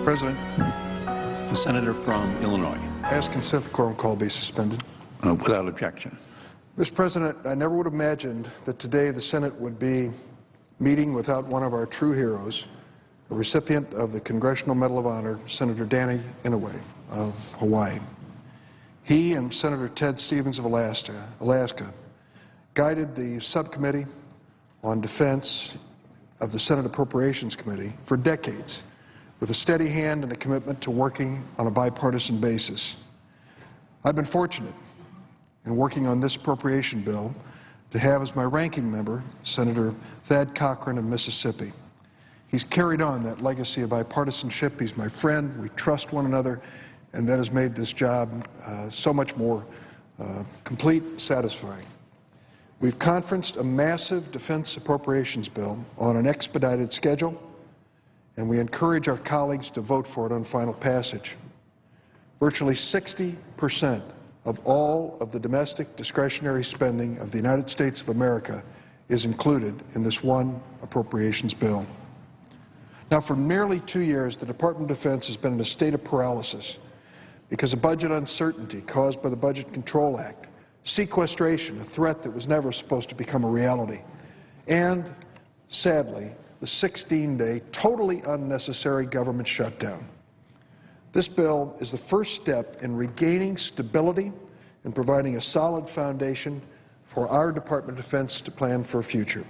President. The senator from Illinois. Ask consent the quorum call be suspended. Without objection. Mr. President, I never would have imagined that today the Senate would be meeting without one of our true heroes, a recipient of the Congressional Medal of Honor, Senator Danny Inouye of Hawaii. He and Senator Ted Stevens of Alaska guided the subcommittee on defense of the Senate Appropriations Committee for decades with a steady hand and a commitment to working on a bipartisan basis. I've been fortunate in working on this appropriation bill to have as my ranking member Senator Thad Cochran of Mississippi. He's carried on that legacy of bipartisanship. He's my friend. We trust one another, and that has made this job so much more complete and satisfying. We've conferenced a massive defense appropriations bill on an expedited schedule, and we encourage our colleagues to vote for it on final passage. Virtually 60% of all of the domestic discretionary spending of the United States of America is included in this one appropriations bill. Now, for nearly 2 years, the Department of Defense has been in a state of paralysis because of budget uncertainty caused by the Budget Control Act, sequestration, a threat that was never supposed to become a reality, and, sadly, the 16-day, totally unnecessary government shutdown. This bill is the first step in regaining stability and providing a solid foundation for our Department of Defense to plan for a future.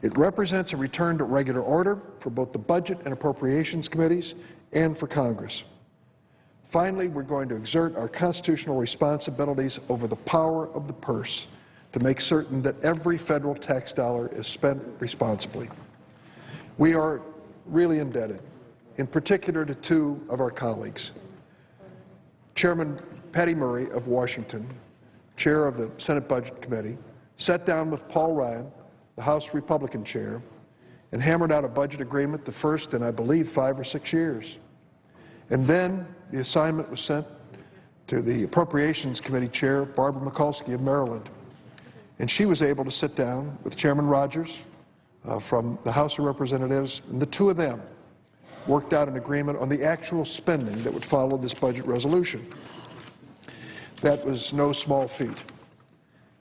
It represents a return to regular order for both the Budget and Appropriations Committees and for Congress. Finally, we're going to exert our constitutional responsibilities over the power of the purse to make certain that every federal tax dollar is spent responsibly. We are really indebted, in particular to two of our colleagues. Chairman Patty Murray of Washington, chair of the Senate Budget Committee, sat down with Paul Ryan, the House Republican chair, and hammered out a budget agreement, the first in, I believe, 5 or 6 years. And then the assignment was sent to the Appropriations Committee chair, Barbara Mikulski of Maryland. And she was able to sit down with Chairman Rogers from the House of Representatives, and the two of them worked out an agreement on the actual spending that would follow this budget resolution. That was no small feat.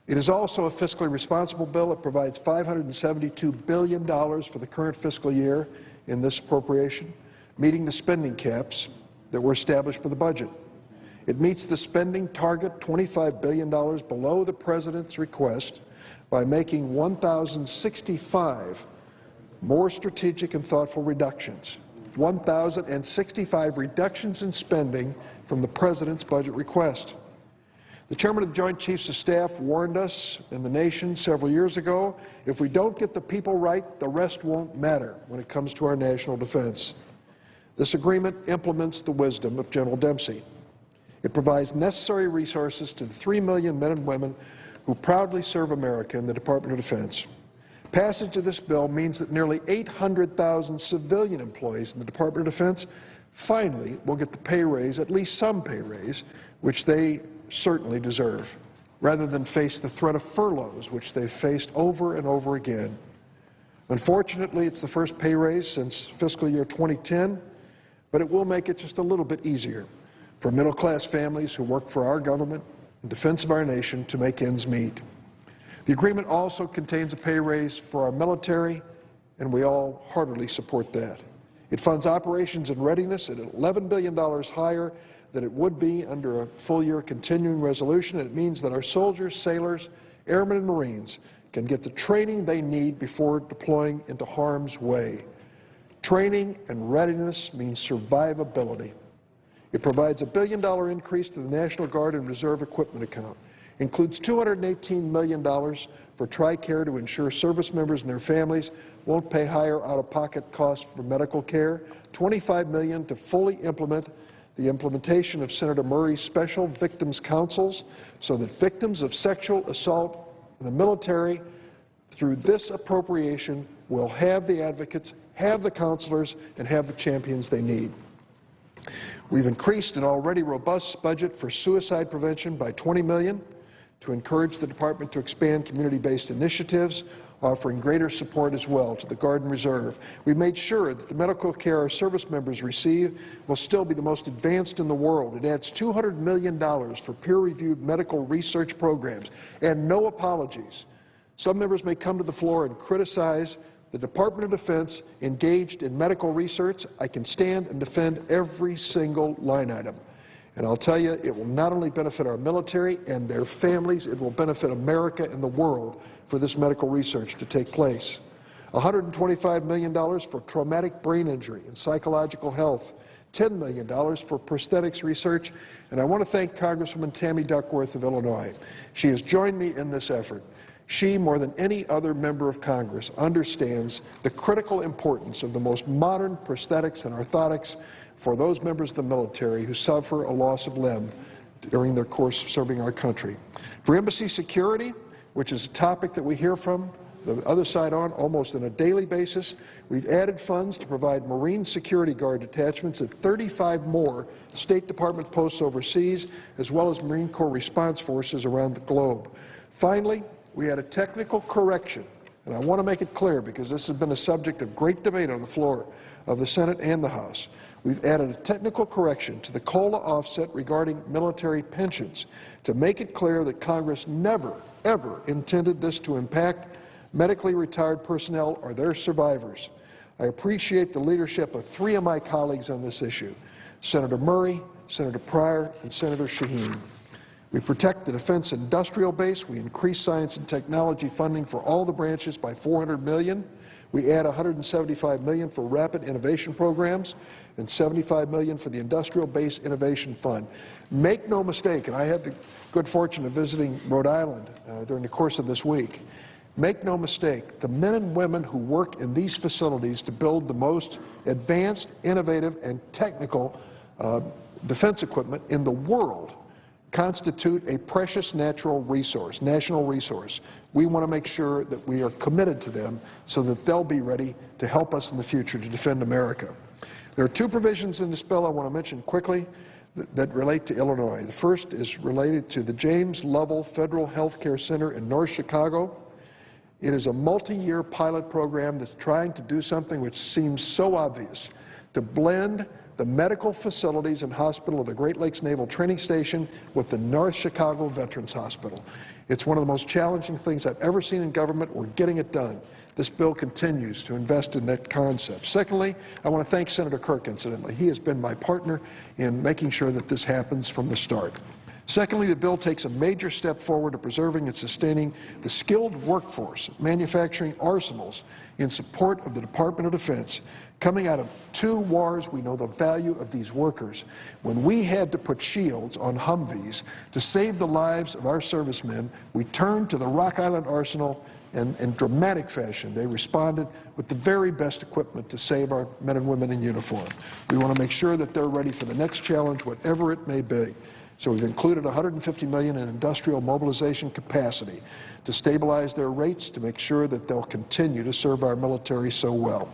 It is also a fiscally responsible bill. It provides $572 billion for the current fiscal year in this appropriation, meeting the spending caps that were established for the budget. It meets the spending target, $25 billion below the President's request, by making 1,065 more strategic and thoughtful reductions. 1,065 reductions in spending from the President's budget request. The Chairman of the Joint Chiefs of Staff warned us and the nation several years ago, if we don't get the people right, the rest won't matter when it comes to our national defense. This agreement implements the wisdom of General Dempsey. It provides necessary resources to the 3 million men and women who proudly serve America in the Department of Defense. Passage of this bill means that nearly 800,000 civilian employees in the Department of Defense finally will get the pay raise, at least some pay raise, which they certainly deserve, rather than face the threat of furloughs, which they've faced over and over again. Unfortunately, it's the first pay raise since fiscal year 2010, but it will make it just a little bit easier for middle-class families who work for our government in defense of our nation to make ends meet. The agreement also contains a pay raise for our military, and we all heartily support that. It funds operations and readiness at $11 billion higher than it would be under a full-year continuing resolution, and it means that our soldiers, sailors, airmen, and Marines can get the training they need before deploying into harm's way. Training and readiness means survivability. It provides a $1 billion increase to the National Guard and Reserve Equipment account, includes $218 million for TRICARE to ensure service members and their families won't pay higher out-of-pocket costs for medical care, $25 million to fully implement the implementation of Senator Murray's special victims councils so that victims of sexual assault in the military through this appropriation will have the advocates, have the counselors, and have the champions they need. We've increased an already robust budget for suicide prevention by $20 million to encourage the Department to expand community-based initiatives, offering greater support as well to the Guard and Reserve. We made sure that the medical care our service members receive will still be the most advanced in the world. It adds $200 million for peer-reviewed medical research programs, and no apologies. Some members may come to the floor and criticize the Department of Defense engaged in medical research. I can stand and defend every single line item. And I'll tell you, it will not only benefit our military and their families, it will benefit America and the world for this medical research to take place. $125 million for traumatic brain injury and psychological health, $10 million for prosthetics research, and I want to thank Congresswoman Tammy Duckworth of Illinois. She has joined me in this effort. She, more than any other member of Congress, understands the critical importance of the most modern prosthetics and orthotics for those members of the military who suffer a loss of limb during their course of serving our country. For embassy security, which is a topic that we hear from the other side on almost on a daily basis, we've added funds to provide Marine Security Guard detachments at 35 more State Department posts overseas, as well as Marine Corps response forces around the globe. Finally, we had a technical correction, and I want to make it clear because this has been a subject of great debate on the floor of the Senate and the House. We've added a technical correction to the COLA offset regarding military pensions to make it clear that Congress never, ever intended this to impact medically retired personnel or their survivors. I appreciate the leadership of 3 of my colleagues on this issue, Senator Murray, Senator Pryor, and Senator Shaheen. We protect the defense industrial base. We increase science and technology funding for all the branches by $400 million. We add $175 million for rapid innovation programs and $75 million for the Industrial Base Innovation Fund. Make no mistake, and I had the good fortune of visiting Rhode Island during the course of this week. Make no mistake, the men and women who work in these facilities to build the most advanced, innovative, and technical defense equipment in the world constitute a precious national resource. We want to make sure that we are committed to them so that they'll be ready to help us in the future to defend America. There are 2 provisions in this bill I want to mention quickly that relate to Illinois. The first is related to the James Lovell Federal Health Care Center in North Chicago. It is a multi-year pilot program that's trying to do something which seems so obvious, to blend the medical facilities and hospital of the Great Lakes Naval Training Station with the North Chicago Veterans Hospital. It's one of the most challenging things I've ever seen in government. We're getting it done. This bill continues to invest in that concept. Secondly, I want to thank Senator Kirk, incidentally. He has been my partner in making sure that this happens from the start. Secondly, the bill takes a major step forward to preserving and sustaining the skilled workforce, manufacturing arsenals in support of the Department of Defense. Coming out of 2 wars, we know the value of these workers. When we had to put shields on Humvees to save the lives of our servicemen, we turned to the Rock Island Arsenal, and in dramatic fashion they responded with the very best equipment to save our men and women in uniform. We want to make sure that they're ready for the next challenge, whatever it may be. So we've included $150 million in industrial mobilization capacity to stabilize their rates, to make sure that they'll continue to serve our military so well.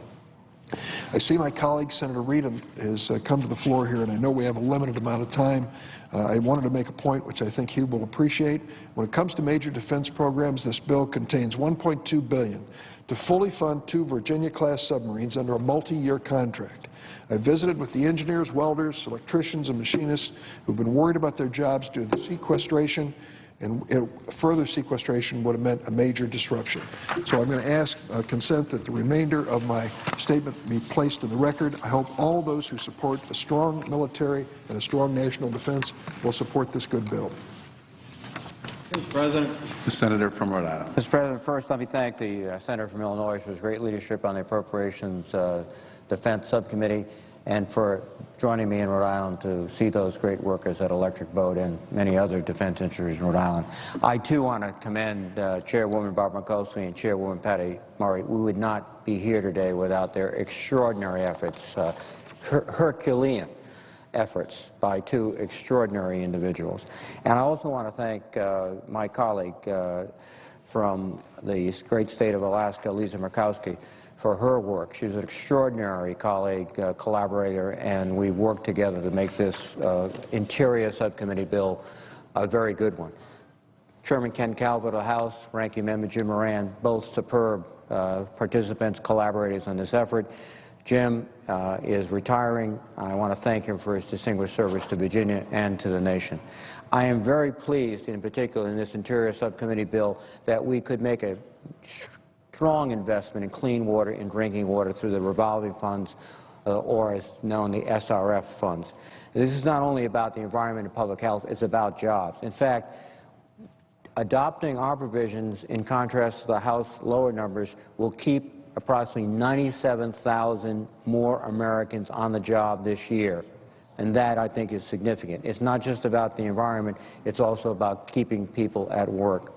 I see my colleague, Senator Reid, has come to the floor here, and I know we have a limited amount of time. I wanted to make a point which I think he will appreciate. When it comes to major defense programs, this bill contains $1.2 billion to fully fund 2 Virginia-class submarines under a multi-year contract. I visited with the engineers, welders, electricians, and machinists who've been worried about their jobs due to the sequestration, and further sequestration would have meant a major disruption. So I'm going to ask consent that the remainder of my statement be placed in the record. I hope all those who support a strong military and a strong national defense will support this good bill. Mr. President. The Senator from Rhode Island. Mr. President, first let me thank the Senator from Illinois for his great leadership on the Appropriations Defense Subcommittee and for joining me in Rhode Island to see those great workers at Electric Boat and many other defense industries in Rhode Island. I, too, want to commend Chairwoman Barbara Mikulski and Chairwoman Patty Murray. We would not be here today without their extraordinary efforts, Herculean efforts by 2 extraordinary individuals. And I also want to thank my colleague from the great state of Alaska, Lisa Murkowski, for her work. She's an extraordinary colleague, collaborator, and we worked together to make this Interior Subcommittee bill a very good one. Chairman Ken Calvert of the House, Ranking Member Jim Moran, both superb participants, collaborators on this effort. Jim is retiring. I want to thank him for his distinguished service to Virginia and to the nation. I am very pleased, in particular in this Interior Subcommittee bill, that we could make a strong investment in clean water and drinking water through the revolving funds, or as known, the SRF funds. This is not only about the environment and public health, it's about jobs. In fact, adopting our provisions, in contrast to the House lower numbers, will keep approximately 97,000 more Americans on the job this year. And that, I think, is significant. It's not just about the environment, it's also about keeping people at work.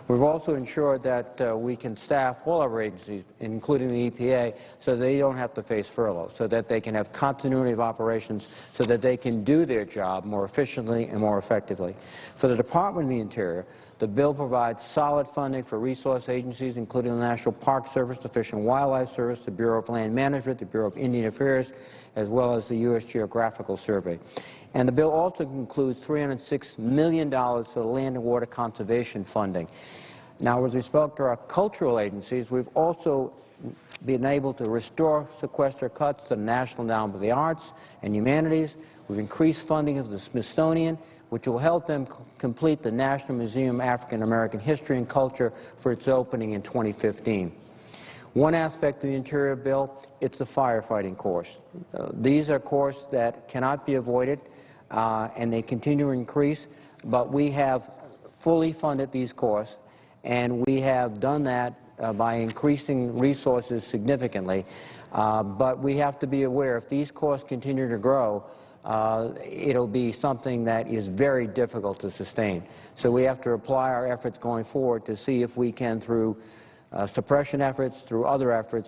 We've also ensured that we can staff all our agencies, including the EPA, so they don't have to face furlough, so that they can have continuity of operations, so that they can do their job more efficiently and more effectively. For the Department of the Interior, the bill provides solid funding for resource agencies, including the National Park Service, the Fish and Wildlife Service, the Bureau of Land Management, the Bureau of Indian Affairs, as well as the U.S. Geographical Survey. And the bill also includes $306 million for the land and water conservation funding. Now, with respect to our cultural agencies, we've also been able to restore sequester cuts to the National Endowment of the Arts and Humanities. We've increased funding of the Smithsonian, which will help them complete the National Museum of African American History and Culture for its opening in 2015. One aspect of the Interior bill, it's the firefighting course. These are courses that cannot be avoided, and they continue to increase, but we have fully funded these courses, and we have done that by increasing resources significantly. But we have to be aware, if these courses continue to grow, it'll be something that is very difficult to sustain. So we have to apply our efforts going forward to see if we can, through suppression efforts, through other efforts,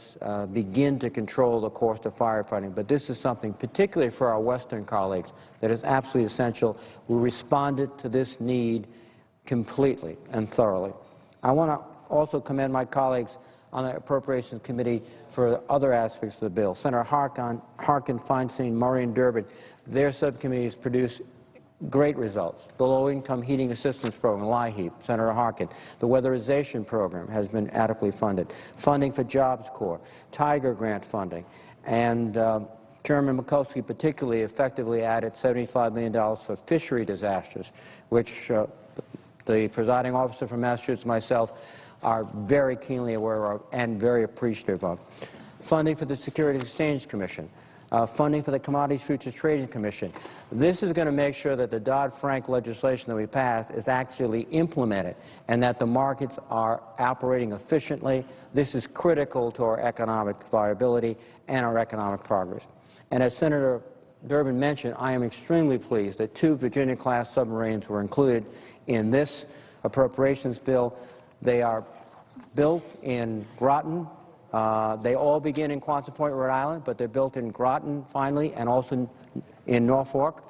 begin to control the cost of firefighting. But this is something, particularly for our Western colleagues, that is absolutely essential. We responded to this need completely and thoroughly. I want to also commend my colleagues on the Appropriations Committee for other aspects of the bill. Senator Harkin, Feinstein, Murray, and Durbin, their subcommittees produced great results. The Low-Income Heating Assistance Program, LIHEAP, Senator Harkin. The Weatherization Program has been adequately funded. Funding for Jobs Corps, Tiger Grant funding, and Chairman Mikulski particularly effectively added $75 million for fishery disasters, which the presiding officer from Massachusetts and myself are very keenly aware of and very appreciative of. Funding for the Securities Exchange Commission, funding for the Commodities Futures Trading Commission. This is going to make sure that the Dodd-Frank legislation that we passed is actually implemented and that the markets are operating efficiently. This is critical to our economic viability and our economic progress. And as Senator Durbin mentioned, I am extremely pleased that 2 Virginia-class submarines were included in this appropriations bill. They are built in Groton. They all begin in Quonset Point, Rhode Island, but they're built in Groton, finally, and also in Norfolk.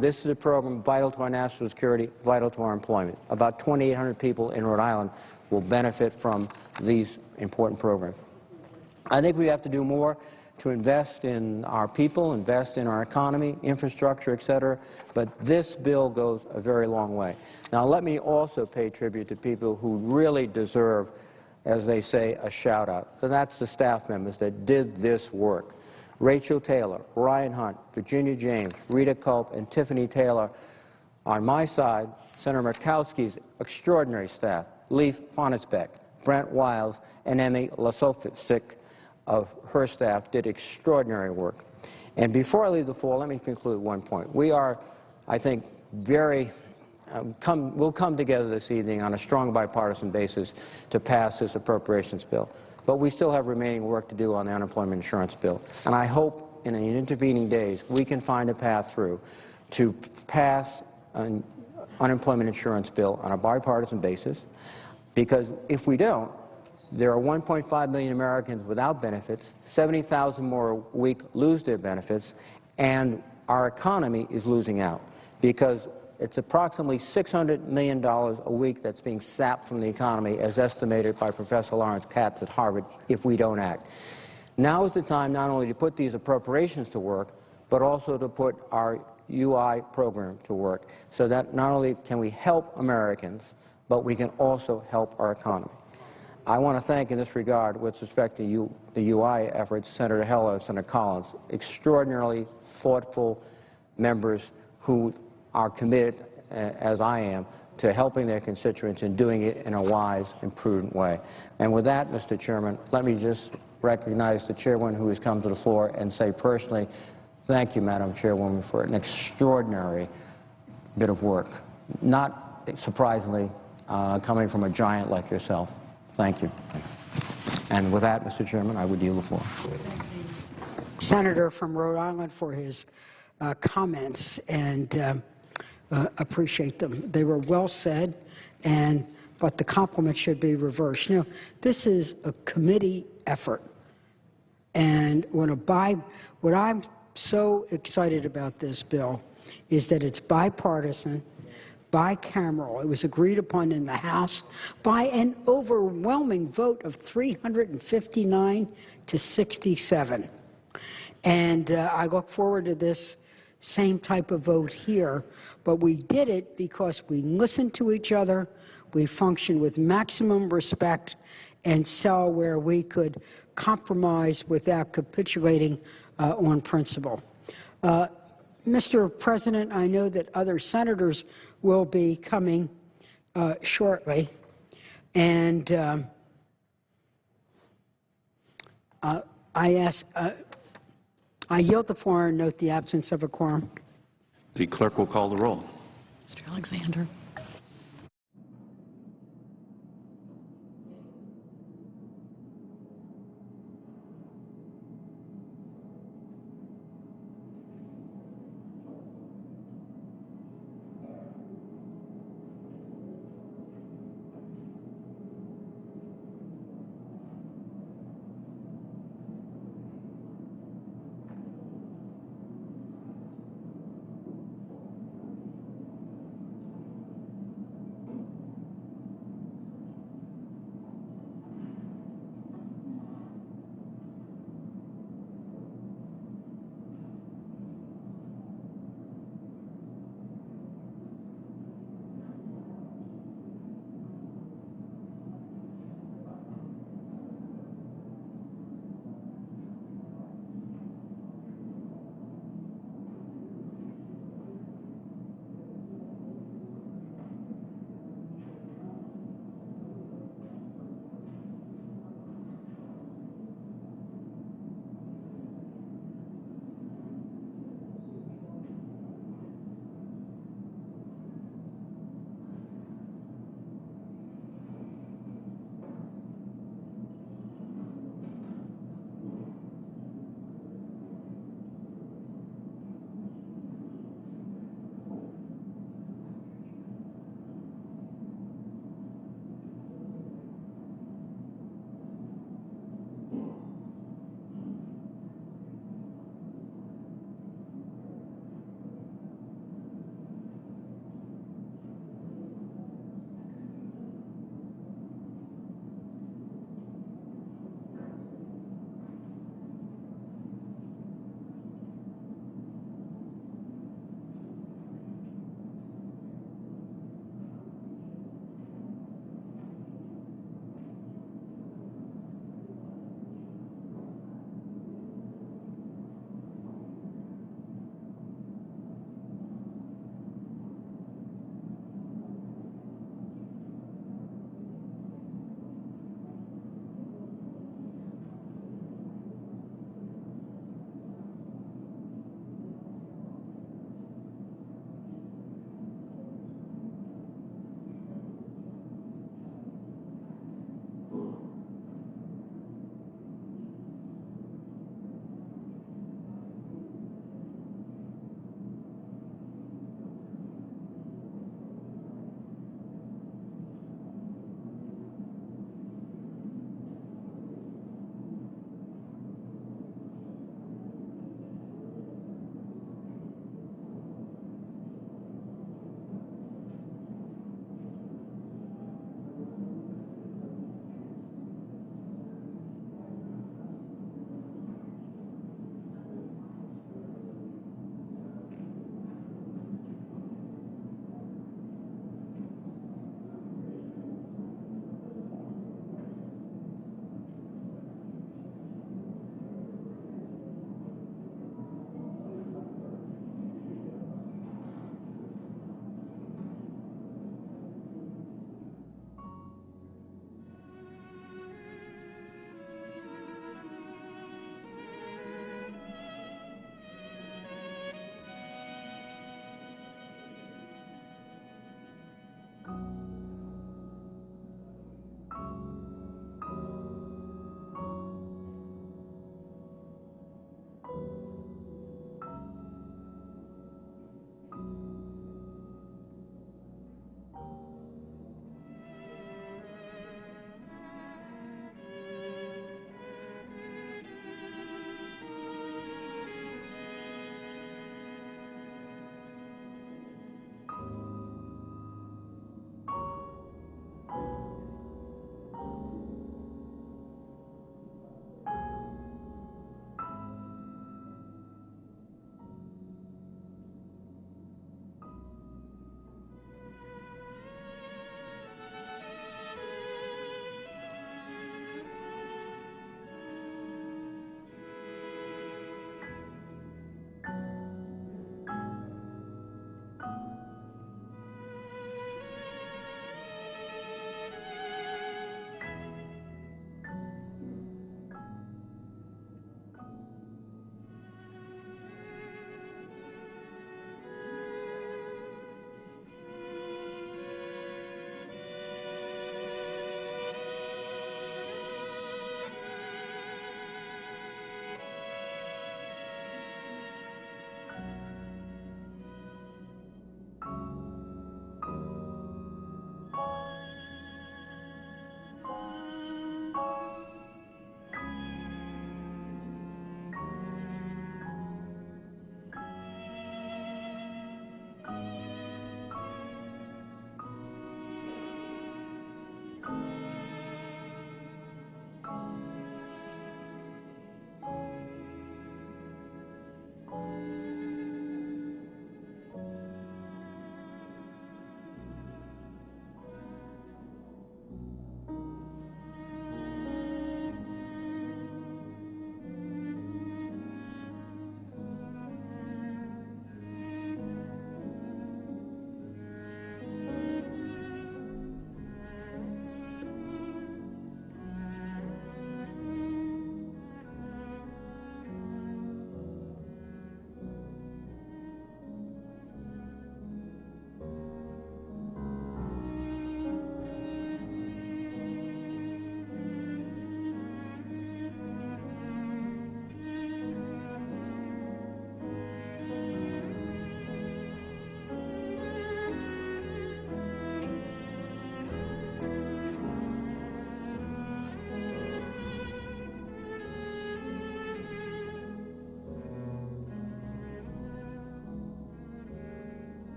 This is a program vital to our national security, vital to our employment. About 2,800 people in Rhode Island will benefit from these important programs. I think we have to do more to invest in our people, invest in our economy, infrastructure, et cetera, but this bill goes a very long way. Now, let me also pay tribute to people who really deserve, as they say, a shout-out. And that's the staff members that did this work. Rachel Taylor, Ryan Hunt, Virginia James, Rita Culp, and Tiffany Taylor. On my side, Senator Murkowski's extraordinary staff, Leif Fonnesbeck, Brent Wiles, and Emmy Lasofsik of her staff did extraordinary work. And before I leave the floor, let me conclude one point. We are, I think, we'll come together this evening on a strong bipartisan basis to pass this appropriations bill. But we still have remaining work to do on the unemployment insurance bill. And I hope in the intervening days we can find a path through to pass an unemployment insurance bill on a bipartisan basis, because if we don't, there are 1.5 million Americans without benefits, 70,000 more a week lose their benefits, and our economy is losing out because it's approximately $600 million a week that's being sapped from the economy, as estimated by Professor Lawrence Katz at Harvard, if we don't act. Now is the time not only to put these appropriations to work, but also to put our UI program to work, so that not only can we help Americans but we can also help our economy. I want to thank in this regard, with respect to the UI efforts, Senator Heller, Senator Collins, extraordinarily thoughtful members who are committed, as I am, to helping their constituents and doing it in a wise and prudent way. And with that, Mr. Chairman, let me just recognize the chairwoman who has come to the floor and say personally, thank you, Madam Chairwoman, for an extraordinary bit of work. Not surprisingly, coming from a giant like yourself. Thank you. And with that, Mr. Chairman, I would yield the floor. Senator from Rhode Island for his comments, and appreciate them. They were well said, but the compliment should be reversed. You know, this is a committee effort, and what I'm so excited about this bill is that it's bipartisan, bicameral. It was agreed upon in the House by an overwhelming vote of 359 to 67. And I look forward to this same type of vote here, but we did it because we listened to each other, we functioned with maximum respect, and saw where we could compromise without capitulating on principle. Mr. President, I know that other senators will be coming shortly, and I yield the floor and note the absence of a quorum. The clerk will call the roll. Mr. Alexander.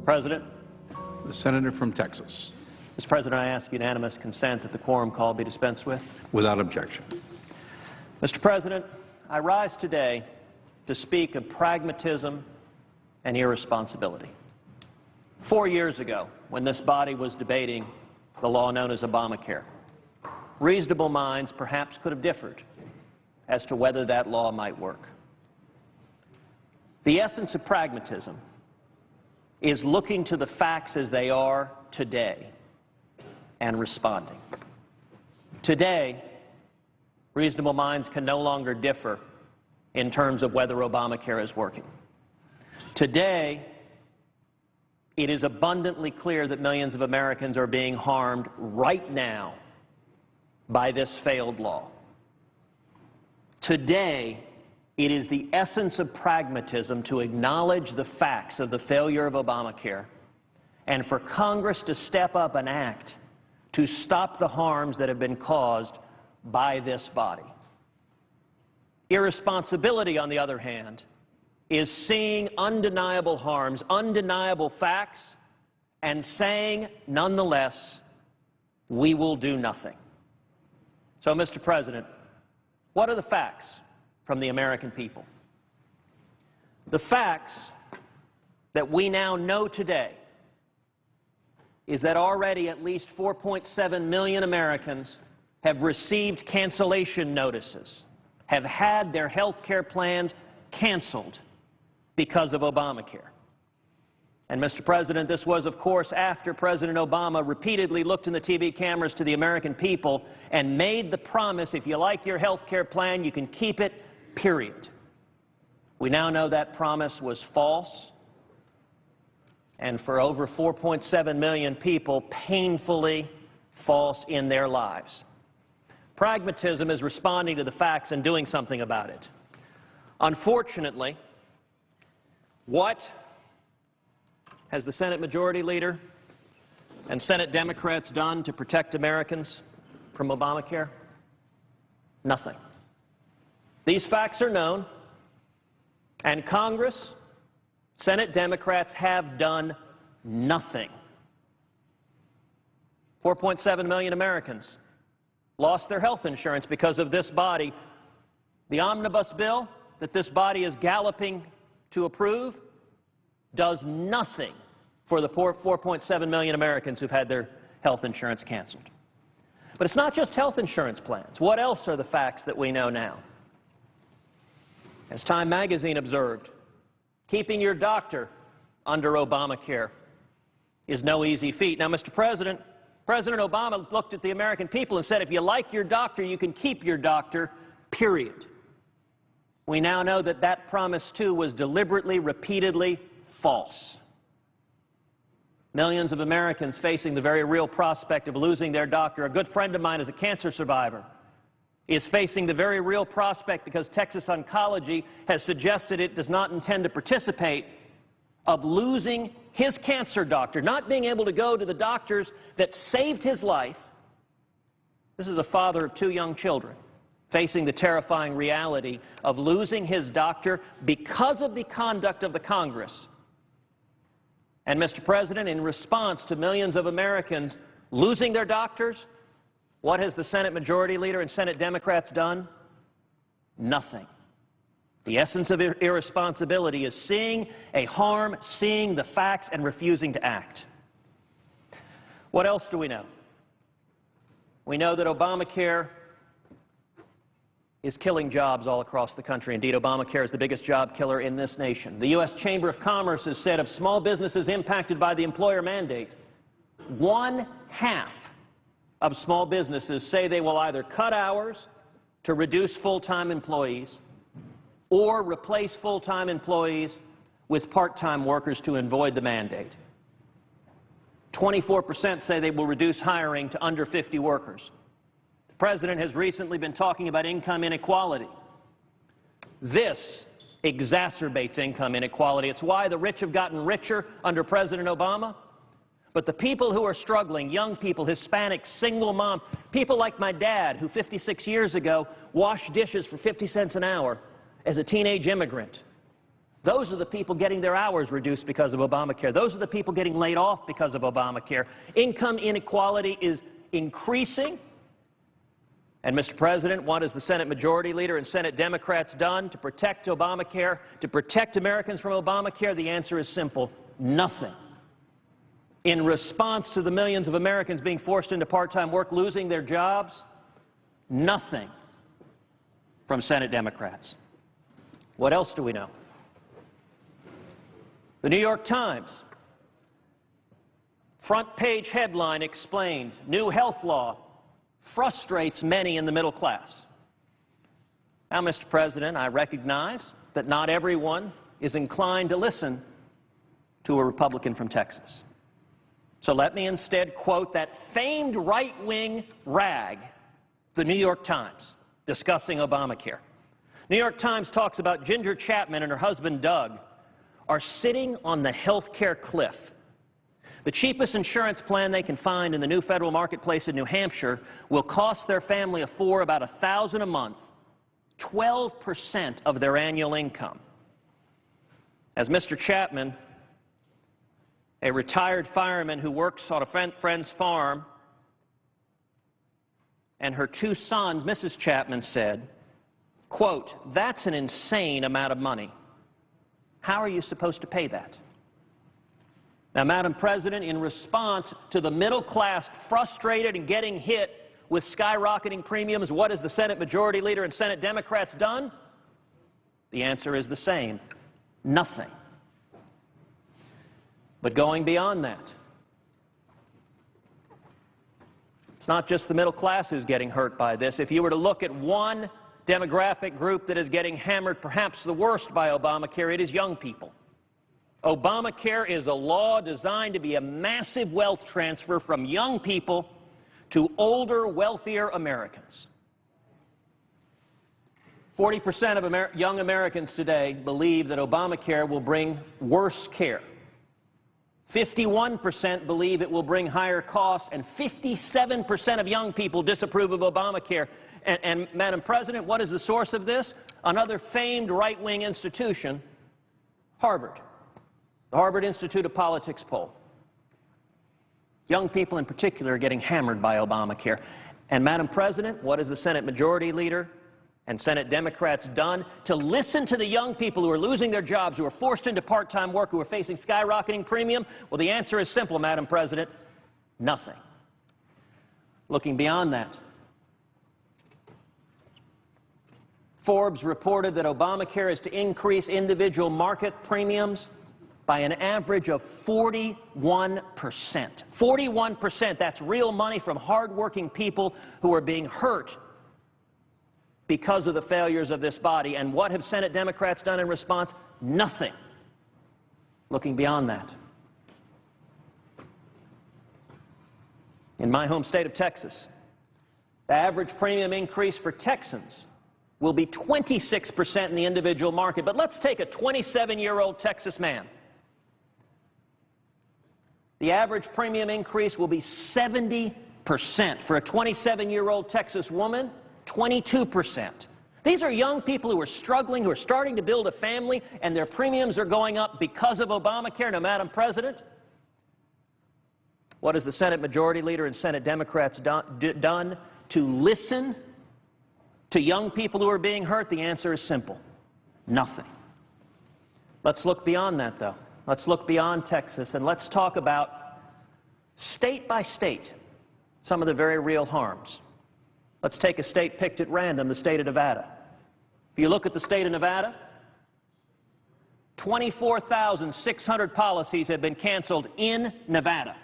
President. The senator from Texas. Mr. President, I ask unanimous consent that the quorum call be dispensed with. Without objection. Mr. President, I rise today to speak of pragmatism and irresponsibility. 4 years ago, when this body was debating the law known as Obamacare, reasonable minds perhaps could have differed as to whether that law might work. The essence of pragmatism is looking to the facts as they are today and responding. Today, reasonable minds can no longer differ in terms of whether Obamacare is working. Today, it is abundantly clear that millions of Americans are being harmed right now by this failed law. Today, it is the essence of pragmatism to acknowledge the facts of the failure of Obamacare and for Congress to step up and act to stop the harms that have been caused by this body. Irresponsibility, on the other hand, is seeing undeniable harms, undeniable facts, and saying, nonetheless, we will do nothing. So, Mr. President, what are the facts from the American people? The facts that we now know today is that already at least 4.7 million Americans have received cancellation notices, have had their health care plans canceled because of Obamacare. And, Mr. President, this was, of course, after President Obama repeatedly looked in the TV cameras to the American people and made the promise, if you like your health care plan, you can keep it, period. We now know that promise was false, and for over 4.7 million people, painfully false in their lives. Pragmatism is responding to the facts and doing something about it. Unfortunately, what has the Senate Majority Leader and Senate Democrats done to protect Americans from Obamacare? Nothing. These facts are known, and Congress, Senate Democrats have done nothing. 4.7 million Americans lost their health insurance because of this body. The omnibus bill that this body is galloping to approve does nothing for the poor 4.7 million Americans who've had their health insurance canceled. But it's not just health insurance plans. What else are the facts that we know now? As Time magazine observed, keeping your doctor under Obamacare is no easy feat. Now, Mr. President, President Obama looked at the American people and said, if you like your doctor, you can keep your doctor, period. We now know that that promise, too, was deliberately, repeatedly false. Millions of Americans facing the very real prospect of losing their doctor. A good friend of mine is a cancer survivor, is facing the very real prospect because Texas Oncology has suggested it does not intend to participate of losing his cancer doctor, not being able to go to the doctors that saved his life. This is a father of 2 young children facing the terrifying reality of losing his doctor because of the conduct of the Congress. And, Mr. President, in response to millions of Americans losing their doctors, what has the Senate Majority Leader and Senate Democrats done? Nothing. The essence of irresponsibility is seeing a harm, seeing the facts, and refusing to act. What else do we know? We know that Obamacare is killing jobs all across the country. Indeed, Obamacare is the biggest job killer in this nation. The U.S. Chamber of Commerce has said of small businesses impacted by the employer mandate, 1/2 of small businesses say they will either cut hours to reduce full-time employees or replace full-time employees with part-time workers to avoid the mandate. 24% say they will reduce hiring to under 50 workers. The President has recently been talking about income inequality. This exacerbates income inequality. It's why the rich have gotten richer under President Obama. But the people who are struggling, young people, Hispanics, single mom, people like my dad, who 56 years ago washed dishes for 50 cents an hour as a teenage immigrant, those are the people getting their hours reduced because of Obamacare. Those are the people getting laid off because of Obamacare. Income inequality is increasing. And, Mr. President, what has the Senate Majority Leader and Senate Democrats done to protect Obamacare, to protect Americans from Obamacare? The answer is simple: nothing. In response to the millions of Americans being forced into part-time work, losing their jobs, nothing from Senate Democrats. What else do we know? The New York Times, front page headline explained, new health law frustrates many in the middle class. Now, Mr. President, I recognize that not everyone is inclined to listen to a Republican from Texas. So let me instead quote that famed right-wing rag, the New York Times, discussing Obamacare. New York Times talks about Ginger Chapman and her husband Doug are sitting on the health care cliff. The cheapest insurance plan they can find in the new federal marketplace in New Hampshire will cost their family of 4 about $1,000 a month, 12% of their annual income. As Mr. Chapman, a retired fireman who works on a friend's farm, and her 2 sons, Mrs. Chapman said, quote, "That's an insane amount of money. How are you supposed to pay that?" Now, Madam President, in response to the middle class frustrated and getting hit with skyrocketing premiums, what has the Senate Majority Leader and Senate Democrats done? The answer is the same: nothing. But going beyond that, it's not just the middle class who's getting hurt by this. If you were to look at one demographic group that is getting hammered perhaps the worst by Obamacare, it is young people. Obamacare is a law designed to be a massive wealth transfer from young people to older, wealthier Americans. 40% of young Americans today believe that Obamacare will bring worse care. 51% believe it will bring higher costs, and 57% of young people disapprove of Obamacare. And, Madam President, what is the source of this? Another famed right-wing institution, Harvard, the Harvard Institute of Politics poll. Young people in particular are getting hammered by Obamacare. And, Madam President, what has the Senate Majority Leader and Senate Democrats done to listen to the young people who are losing their jobs, who are forced into part-time work, who are facing skyrocketing premium? Well, the answer is simple, Madam President: nothing. Looking beyond that, Forbes reported that Obamacare is to increase individual market premiums by an average of 41%. 41%, that's real money from hardworking people who are being hurt because of the failures of this body. And what have Senate Democrats done in response? Nothing. Looking beyond that, in my home state of Texas, the average premium increase for Texans will be 26% in the individual market. But let's take a 27-year-old Texas man The average premium increase will be 70%. For a 27-year-old Texas woman, 22%. These are young people who are struggling, who are starting to build a family, and their premiums are going up because of Obamacare. Now, Madam President, what has the Senate Majority Leader and Senate Democrats done to listen to young people who are being hurt? The answer is simple: nothing. Let's look beyond that, though. Let's look beyond Texas, and let's talk about, state by state, some of the very real harms. Let's take a state picked at random, the state of Nevada. If you look at the state of Nevada, 24,600 policies have been canceled in Nevada.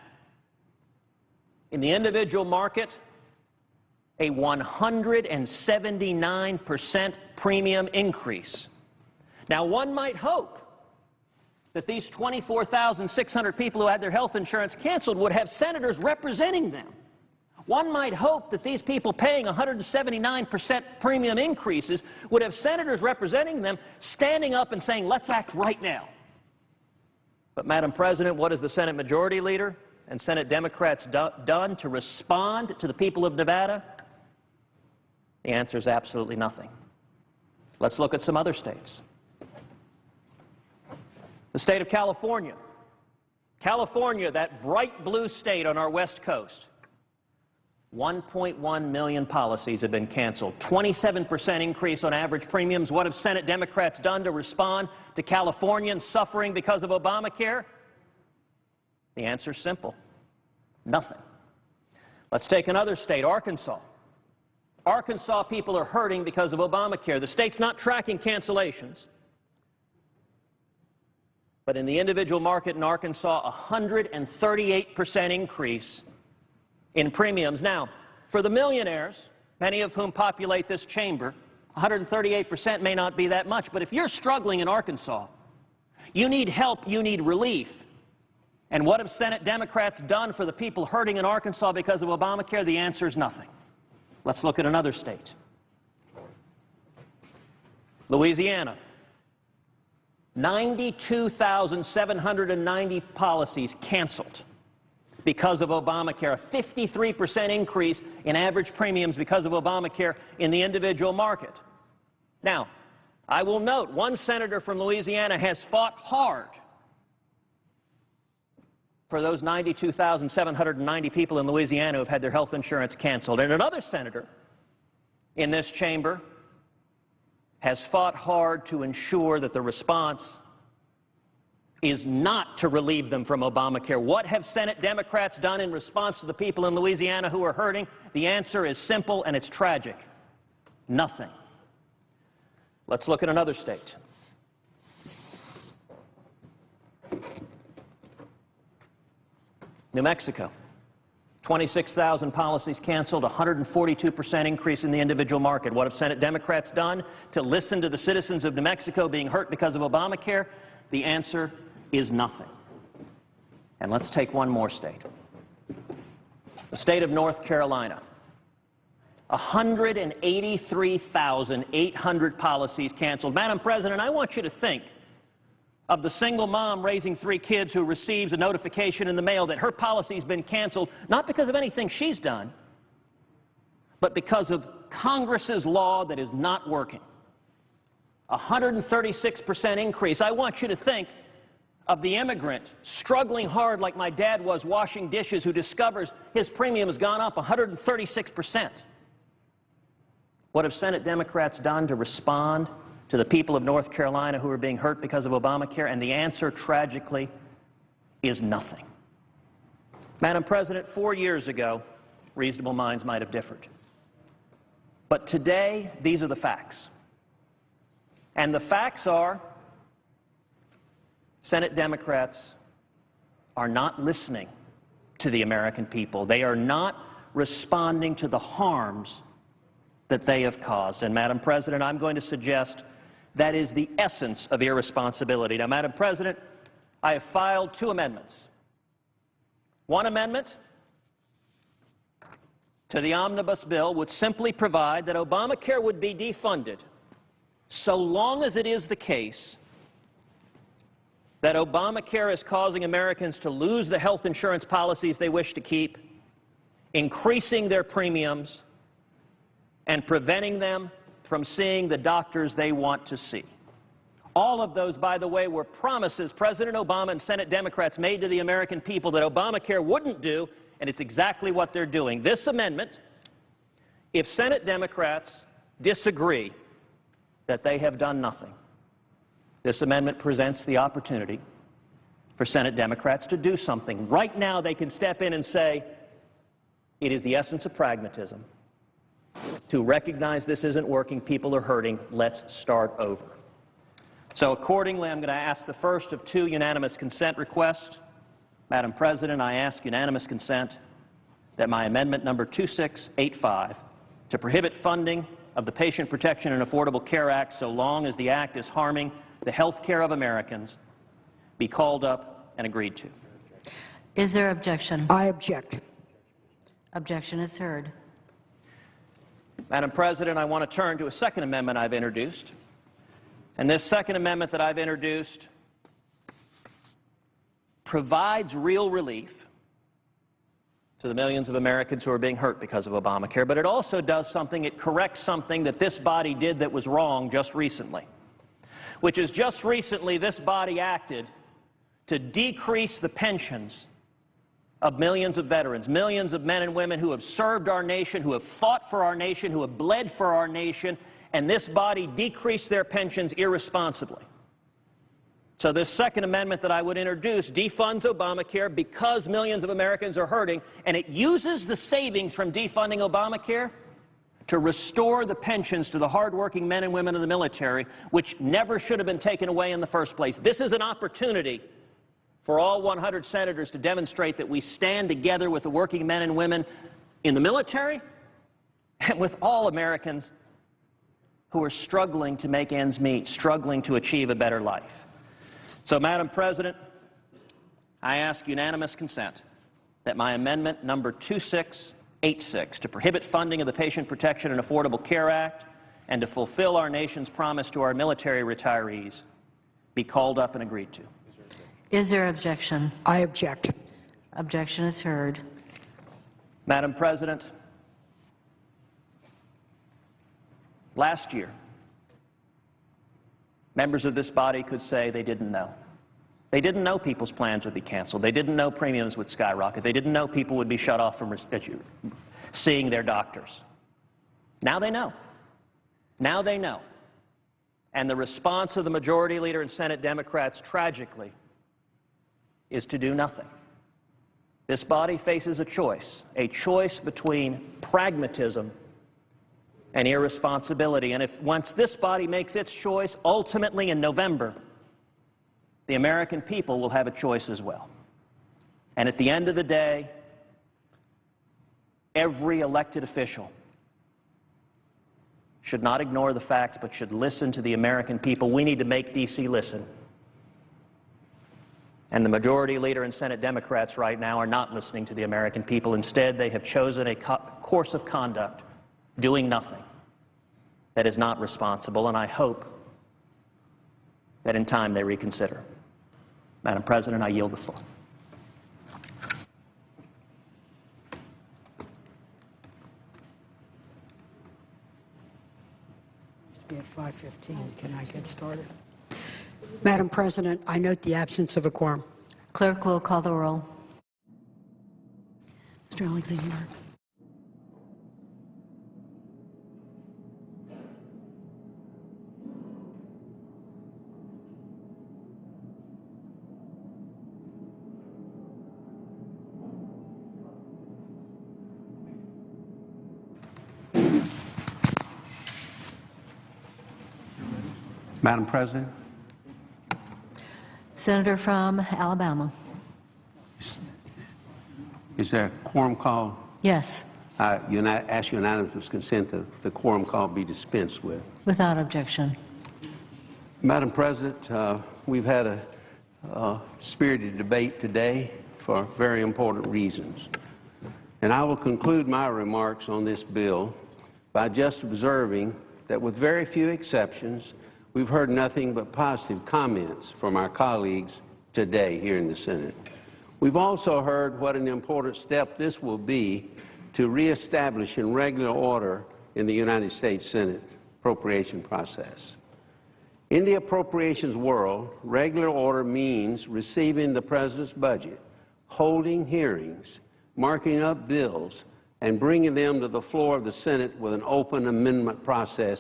In the individual market, a 179% premium increase. Now, one might hope that these 24,600 people who had their health insurance canceled would have senators representing them. One might hope that these people paying 179% premium increases would have senators representing them standing up and saying, let's act right now. But, Madam President, what has the Senate Majority Leader and Senate Democrats done to respond to the people of Nevada? The answer is absolutely nothing. Let's look at some other states. The state of California. California, that bright blue state on our west coast. 1.1 million policies have been canceled. 27% increase on average premiums. What have Senate Democrats done to respond to Californians suffering because of Obamacare? The answer is simple: nothing. Let's take another state, Arkansas. Arkansas people are hurting because of Obamacare. The state's not tracking cancellations. But in the individual market in Arkansas, a 138% increase in premiums. Now, for the millionaires, many of whom populate this chamber, 138% may not be that much. But if you're struggling in Arkansas, you need help, you need relief. And what have Senate Democrats done for the people hurting in Arkansas because of Obamacare? The answer is nothing. Let's look at another state. Louisiana. 92,790 policies canceled because of Obamacare, a 53% increase in average premiums because of Obamacare in the individual market. Now, I will note, one senator from Louisiana has fought hard for those 92,790 people in Louisiana who have had their health insurance canceled. And another senator in this chamber has fought hard to ensure that the response is not to relieve them from Obamacare. What have Senate Democrats done in response to the people in Louisiana who are hurting? The answer is simple, and it's tragic: nothing. Let's look at another state. New Mexico. 26,000 policies canceled, 142% increase in the individual market. What have Senate Democrats done to listen to the citizens of New Mexico being hurt because of Obamacare? The answer is nothing. And let's take one more state. The state of North Carolina. 183,800 policies canceled. Madam President, I want you to think of the single mom raising 3 kids who receives a notification in the mail that her policy's been canceled, not because of anything she's done, but because of Congress's law that is not working. 136% increase. I want you to think of the immigrant struggling hard like my dad was washing dishes, who discovers his premium has gone up 136%. What have Senate Democrats done to respond to the people of North Carolina who are being hurt because of Obamacare? And the answer, tragically, is nothing. Madam President, 4 years ago, reasonable minds might have differed. But today, these are the facts. And the facts are, Senate Democrats are not listening to the American people. They are not responding to the harms that they have caused. And, Madam President, I'm going to suggest that is the essence of irresponsibility. Now, Madam President, I have filed 2 amendments. One amendment to the omnibus bill would simply provide that Obamacare would be defunded so long as it is the case that Obamacare is causing Americans to lose the health insurance policies they wish to keep, increasing their premiums, and preventing them from seeing the doctors they want to see. All of those, by the way, were promises President Obama and Senate Democrats made to the American people that Obamacare wouldn't do, and it's exactly what they're doing. This amendment, if Senate Democrats disagree that they have done nothing, this amendment presents the opportunity for Senate Democrats to do something. Right now, they can step in and say, it is the essence of pragmatism to recognize this isn't working, people are hurting, let's start over. So accordingly, I'm going to ask the first of two unanimous consent requests. Madam President, I ask unanimous consent that my amendment number 2685 to prohibit funding of the Patient Protection and Affordable Care Act so long as the act is harming the health care of Americans be called up and agreed to. Is there objection? I object. Objection is heard. Madam President, I want to turn to a second amendment I've introduced. And this second amendment that I've introduced provides real relief to the millions of Americans who are being hurt because of Obamacare, but it also does something, it corrects something that this body did that was wrong just recently, which is just recently this body acted to decrease the pensions of millions of veterans, millions of men and women who have served our nation, who have fought for our nation, who have bled for our nation, and this body decreased their pensions irresponsibly. So this second amendment that I would introduce defunds Obamacare because millions of Americans are hurting, and it uses the savings from defunding Obamacare to restore the pensions to the hardworking men and women of the military, which never should have been taken away in the first place. This is an opportunity for all 100 senators to demonstrate that we stand together with the working men and women in the military and with all Americans who are struggling to make ends meet, struggling to achieve a better life. So, Madam President, I ask unanimous consent that my amendment number 2686 to prohibit funding of the Patient Protection and Affordable Care Act and to fulfill our nation's promise to our military retirees be called up and agreed to. Is there objection? I object. Objection is heard. Madam President, last year, members of this body could say they didn't know. They didn't know people's plans would be canceled. They didn't know premiums would skyrocket. They didn't know people would be shut off from seeing their doctors. Now they know. Now they know. And the response of the Majority Leader and Senate Democrats, tragically, is to do nothing. This body faces a choice between pragmatism and irresponsibility. And if once this body makes its choice, ultimately in November, the American people will have a choice as well. And at the end of the day, every elected official should not ignore the facts, but should listen to the American people. We need to make D.C. listen. And the Majority Leader and Senate Democrats right now are not listening to the American people. Instead, they have chosen a course of conduct, doing nothing, that is not responsible, and I hope that in time they reconsider. Madam President, I yield the floor. At 5:15, can I get started? Madam President, I note the absence of a quorum. Clerk will call the roll. Mr. Alexander. Madam President, Senator from Alabama. Is there a quorum call? Yes, Ask unanimous consent that the quorum call be dispensed with. without objection. Madam President, we've had a spirited debate today for very important reasons. And I will conclude my remarks on this bill by just observing that with very few exceptions, we've heard nothing but positive comments from our colleagues today here in the Senate. We've also heard what an important step this will be to reestablish in regular order in the United States Senate appropriation process. In the appropriations world, regular order means receiving the President's budget, holding hearings, marking up bills, and bringing them to the floor of the Senate with an open amendment process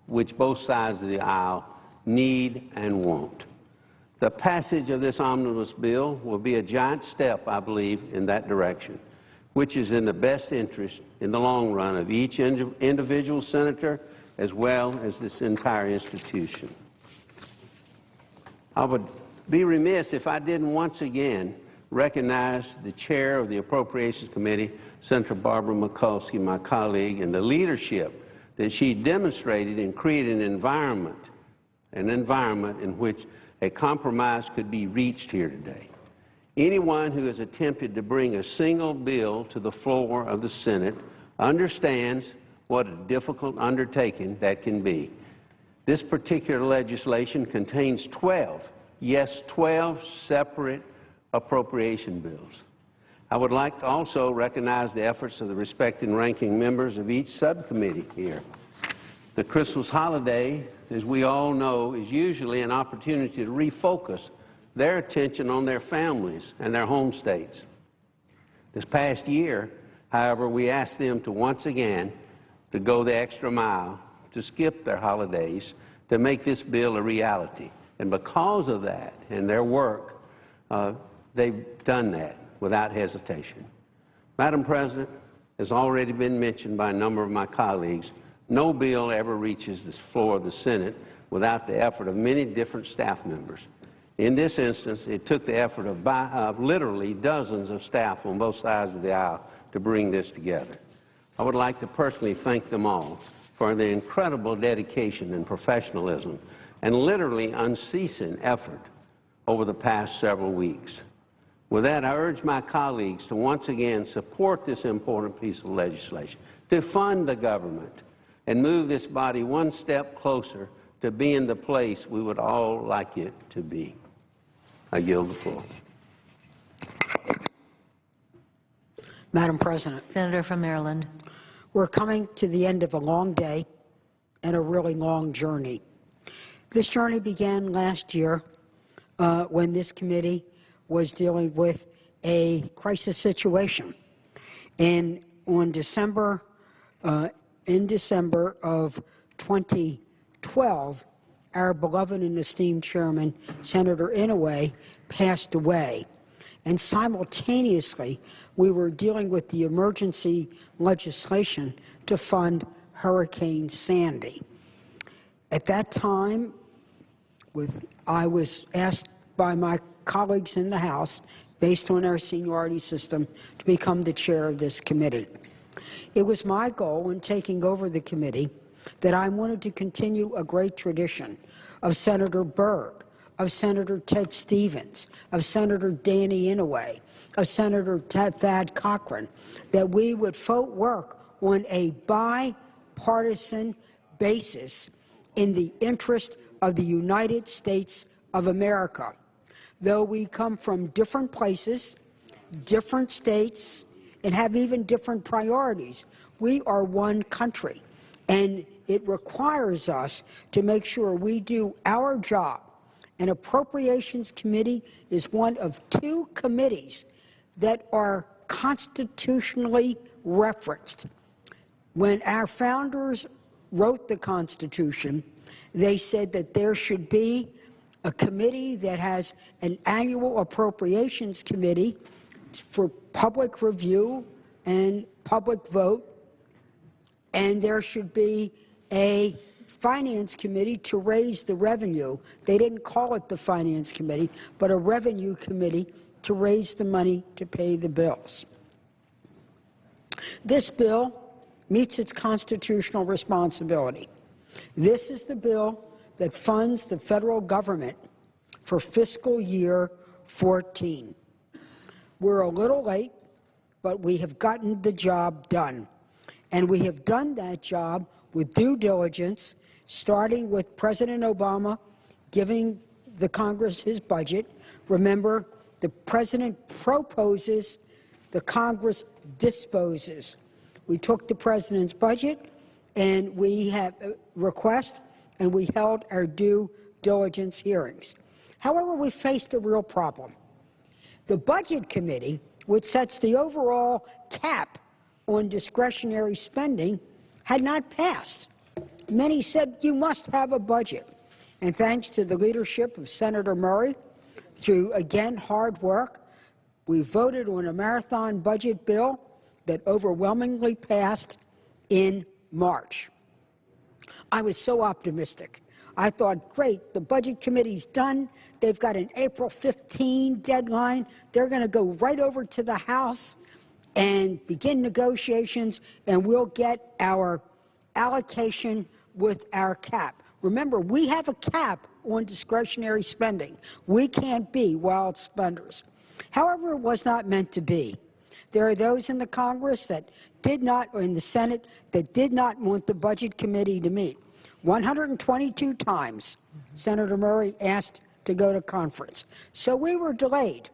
which both sides of the aisle need and want. The passage of this omnibus bill will be a giant step, I believe, in that direction, which is in the best interest in the long run of each individual senator as well as this entire institution. I would be remiss if I didn't once again recognize the chair of the Appropriations Committee, Senator Barbara Mikulski, my colleague, and the leadership that she demonstrated in creating an environment in which a compromise could be reached here today. Anyone who has attempted to bring a single bill to the floor of the Senate understands what a difficult undertaking that can be. This particular legislation contains 12, yes, 12 separate appropriation bills. I would like to also recognize the efforts of the respected and ranking members of each subcommittee here. The Christmas holiday, as we all know, is usually an opportunity to refocus their attention on their families and their home states. This past year, however, we asked them to once again to go the extra mile, to skip their holidays, to make this bill a reality. And because of that and their work, they've done that without hesitation. Madam President, as already been mentioned by a number of my colleagues, no bill ever reaches the floor of the Senate without the effort of many different staff members. In this instance, it took the effort of literally dozens of staff on both sides of the aisle to bring this together. I would like to personally thank them all for their incredible dedication and professionalism and literally unceasing effort over the past several weeks. With that, I urge my colleagues to once again support this important piece of legislation, to fund the government, and move this body one step closer to being the place we would all like it to be. I yield the floor. Madam President, Senator from Maryland. we're coming to the end of a long day and a really long journey. This journey began last year when this committee was dealing with a crisis situation. And in December of 2012, our beloved and esteemed chairman, Senator Inouye, passed away. And simultaneously, we were dealing with the emergency legislation to fund Hurricane Sandy. At that time, I was asked by my colleagues in the House, based on our seniority system, to become the chair of this committee. It was my goal in taking over the committee that I wanted to continue a great tradition of Senator Byrd, of Senator Ted Stevens, of Senator Danny Inouye, of Senator Thad Cochran, that we would work on a bipartisan basis in the interest of the United States of America. Though we come from different places, different states, and have even different priorities, we are one country. And it requires us to make sure we do our job. An Appropriations Committee is one of two committees that are constitutionally referenced. When our founders wrote the Constitution, they said that there should be a committee that has an annual Appropriations Committee for public review and public vote, and there should be a Finance Committee to raise the revenue. They didn't call it the Finance Committee, but a Revenue Committee to raise the money to pay the bills. This bill meets its constitutional responsibility. This is the bill that funds the federal government for fiscal year 14. We're a little late, but we have gotten the job done. And we have done that job with due diligence, starting with President Obama giving the Congress his budget Remember, the President proposes, the Congress disposes. We took the President's budget and we have a request and we held our due diligence hearings. However, we faced a real problem. The Budget Committee, which sets the overall cap on discretionary spending, had not passed. Many said you must have a budget. And thanks to the leadership of Senator Murray, through, again, hard work, we voted on a marathon budget bill that overwhelmingly passed in March. I was so optimistic. I thought, great, the Budget Committee's done. They've got an April 15 deadline. They're going to go right over to the House and begin negotiations, and we'll get our allocation with our cap. Remember, we have a cap on discretionary spending. We can't be wild spenders. However, it was not meant to be. There are those in the Congress that did not, or in the Senate, that did not want the Budget Committee to meet. 122 times Senator Murray asked to go to conference. So we were delayed.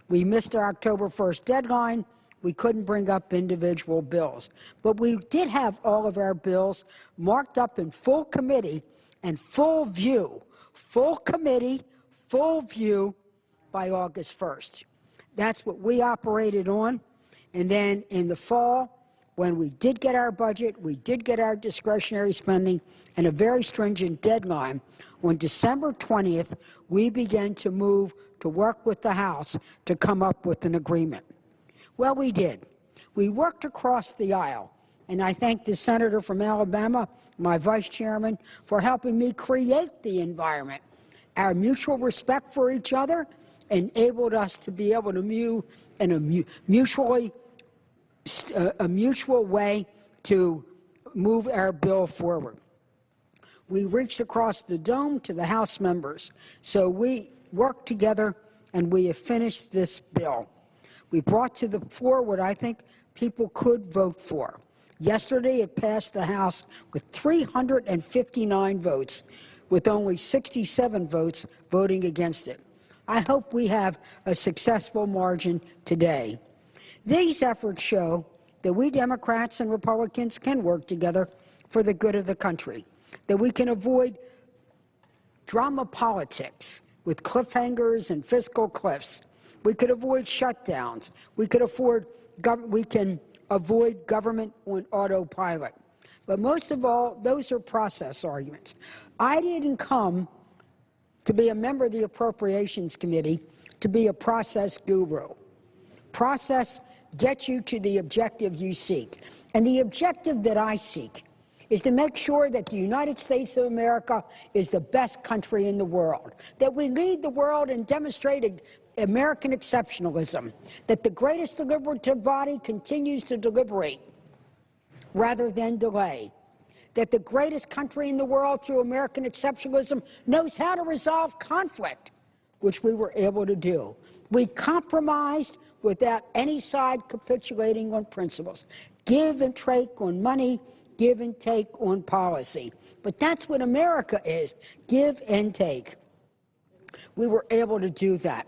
We missed our October 1st deadline. We couldn't bring up individual bills. But we did have all of our bills marked up in full committee and full view, full committee, full view by August 1st. That's what we operated on. And then in the fall, when we did get our budget, we did get our discretionary spending and a very stringent deadline, on December 20th, we began to move to work with the House to come up with an agreement. Well, we did. We worked across the aisle, and I thank the senator from Alabama, my vice chairman, for helping me create the environment. Our mutual respect for each other enabled us to be able to move in a mutual way to move our bill forward. We reached across the dome to the House members, so we worked together and we have finished this bill. We brought to the floor what I think people could vote for. Yesterday it passed the House with 359 votes, with only 67 votes voting against it. I hope we have a successful margin today. These efforts show that we Democrats and Republicans can work together for the good of the country, that we can avoid drama politics with cliffhangers and fiscal cliffs. We could avoid shutdowns. We can avoid government on autopilot. But most of all, those are process arguments. I didn't come to be a member of the Appropriations Committee to be a process guru. Process gets you to the objective you seek. And the objective that I seek is to make sure that the United States of America is the best country in the world, that we lead the world in demonstrating American exceptionalism, that the greatest deliberative body continues to deliberate rather than delay, that the greatest country in the world through American exceptionalism knows how to resolve conflict, which we were able to do. We compromised without any side capitulating on principles. Give and take on money, give and take on policy. But that's what America is, give and take. We were able to do that.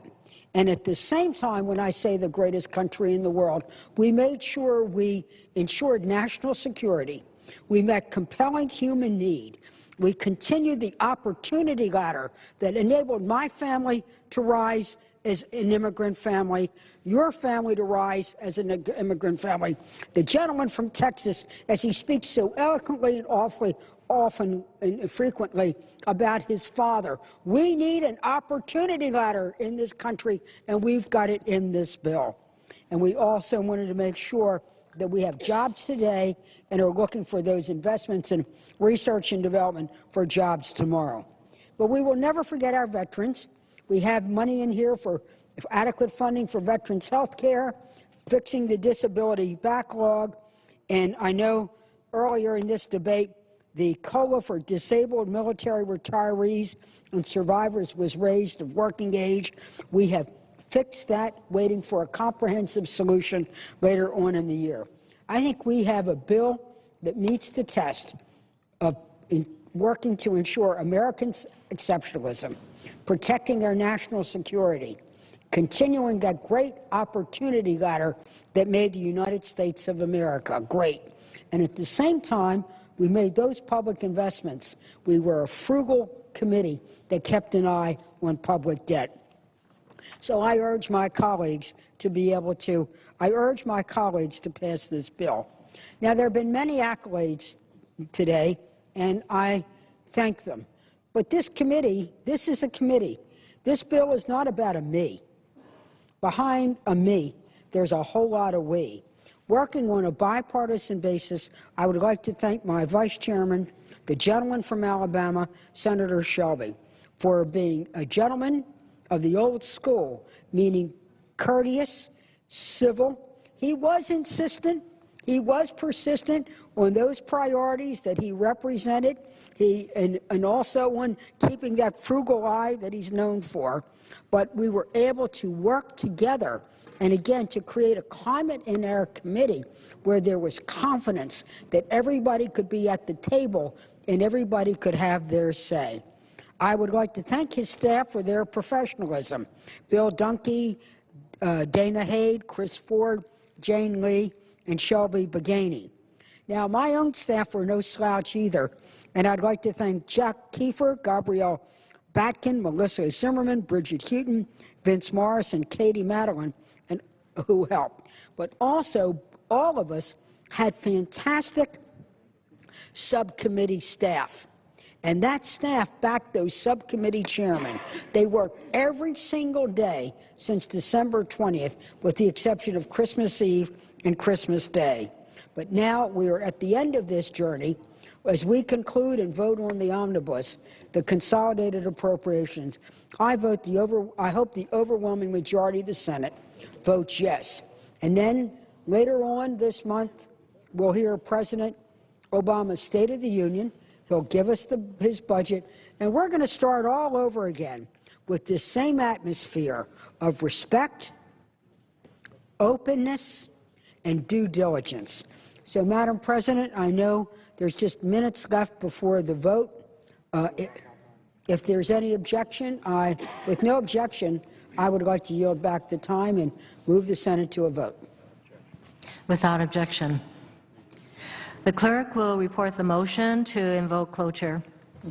And at the same time, when I say the greatest country in the world, we made sure we ensured national security. We met compelling human need. We continued the opportunity ladder that enabled my family to rise as an immigrant family, your family to rise as an immigrant family. The gentleman from Texas, as he speaks so eloquently and often and frequently about his father. We need an opportunity ladder in this country, and we've got it in this bill. And we also wanted to make sure that we have jobs today and are looking for those investments in research and development for jobs tomorrow. But we will never forget our veterans. We have money in here for adequate funding for veterans' health care, fixing the disability backlog, and I know earlier in this debate the COLA for disabled military retirees and survivors was raised of working age. We have fixed that, waiting for a comprehensive solution later on in the year. I think we have a bill that meets the test of working to ensure Americans' exceptionalism, protecting our national security, continuing that great opportunity ladder that made the United States of America great. And at the same time, we made those public investments. We were a frugal committee that kept an eye on public debt. So I urge my colleagues to pass this bill. Now, there have been many accolades today, and I thank them. But this is a committee. This bill is not about a me. Behind a me, there's a whole lot of we. Working on a bipartisan basis, I would like to thank my vice chairman, the gentleman from Alabama, Senator Shelby, for being a gentleman of the old school, meaning courteous, civil. He was insistent. He was persistent on those priorities that he represented, and also on keeping that frugal eye that he's known for. But we were able to work together and, again, to create a climate in our committee where there was confidence that everybody could be at the table and everybody could have their say. I would like to thank his staff for their professionalism. Bill Dunkey, Dana Haid, Chris Ford, Jane Lee, and Shelby Baganey. Now, my own staff were no slouch either, and I'd like to thank Jack Kiefer, Gabrielle Batkin, Melissa Zimmerman, Bridget Houghton, Vince Morris, and Katie Madeline, and who helped. But also, all of us had fantastic subcommittee staff. And that staff backed those subcommittee chairmen. They worked every single day since December 20th, with the exception of Christmas Eve and Christmas Day. But now we are at the end of this journey. As we conclude and vote on the omnibus, the consolidated appropriations, I hope the overwhelming majority of the Senate votes yes. And then later on this month, we'll hear President Obama's State of the Union. He'll give us his budget, and we're going to start all over again with this same atmosphere of respect, openness, and due diligence. So, Madam President, I know there's just minutes left before the vote. If there's any objection, with no objection, I would like to yield back the time and move the Senate to a vote. Without objection. The clerk will report the motion to invoke cloture.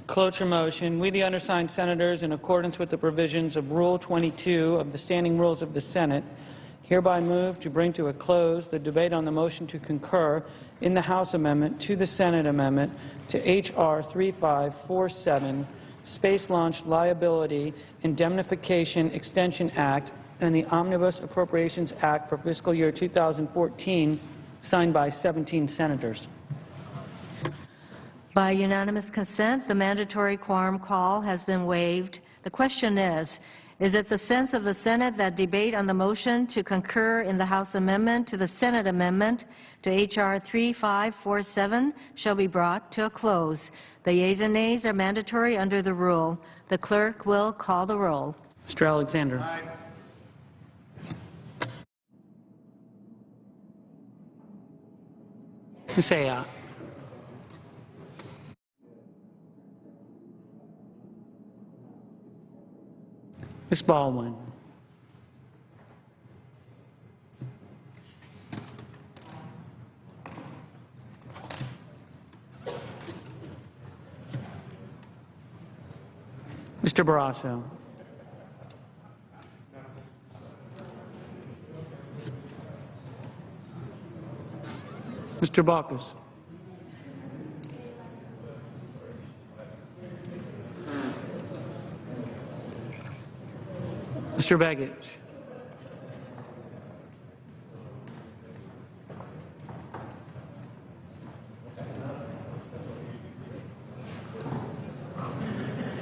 Cloture motion. We, the undersigned senators, in accordance with the provisions of Rule 22 of the Standing Rules of the Senate, hereby move to bring to a close the debate on the motion to concur in the House amendment to the Senate amendment to H.R. 3547, Space Launch Liability Indemnification Extension Act, and the Omnibus Appropriations Act for fiscal year 2014, signed by 17 senators. By unanimous consent, the mandatory quorum call has been waived. The question is it the sense of the Senate that debate on the motion to concur in the House amendment to the Senate amendment to H.R. 3547 shall be brought to a close? The yeas and nays are mandatory under the rule. The clerk will call the roll. Mr. Alexander. Aye. Ms. Ayotte. Ms. Baldwin. Mr. Barrasso. Mr. Baucus. Mr. Begich.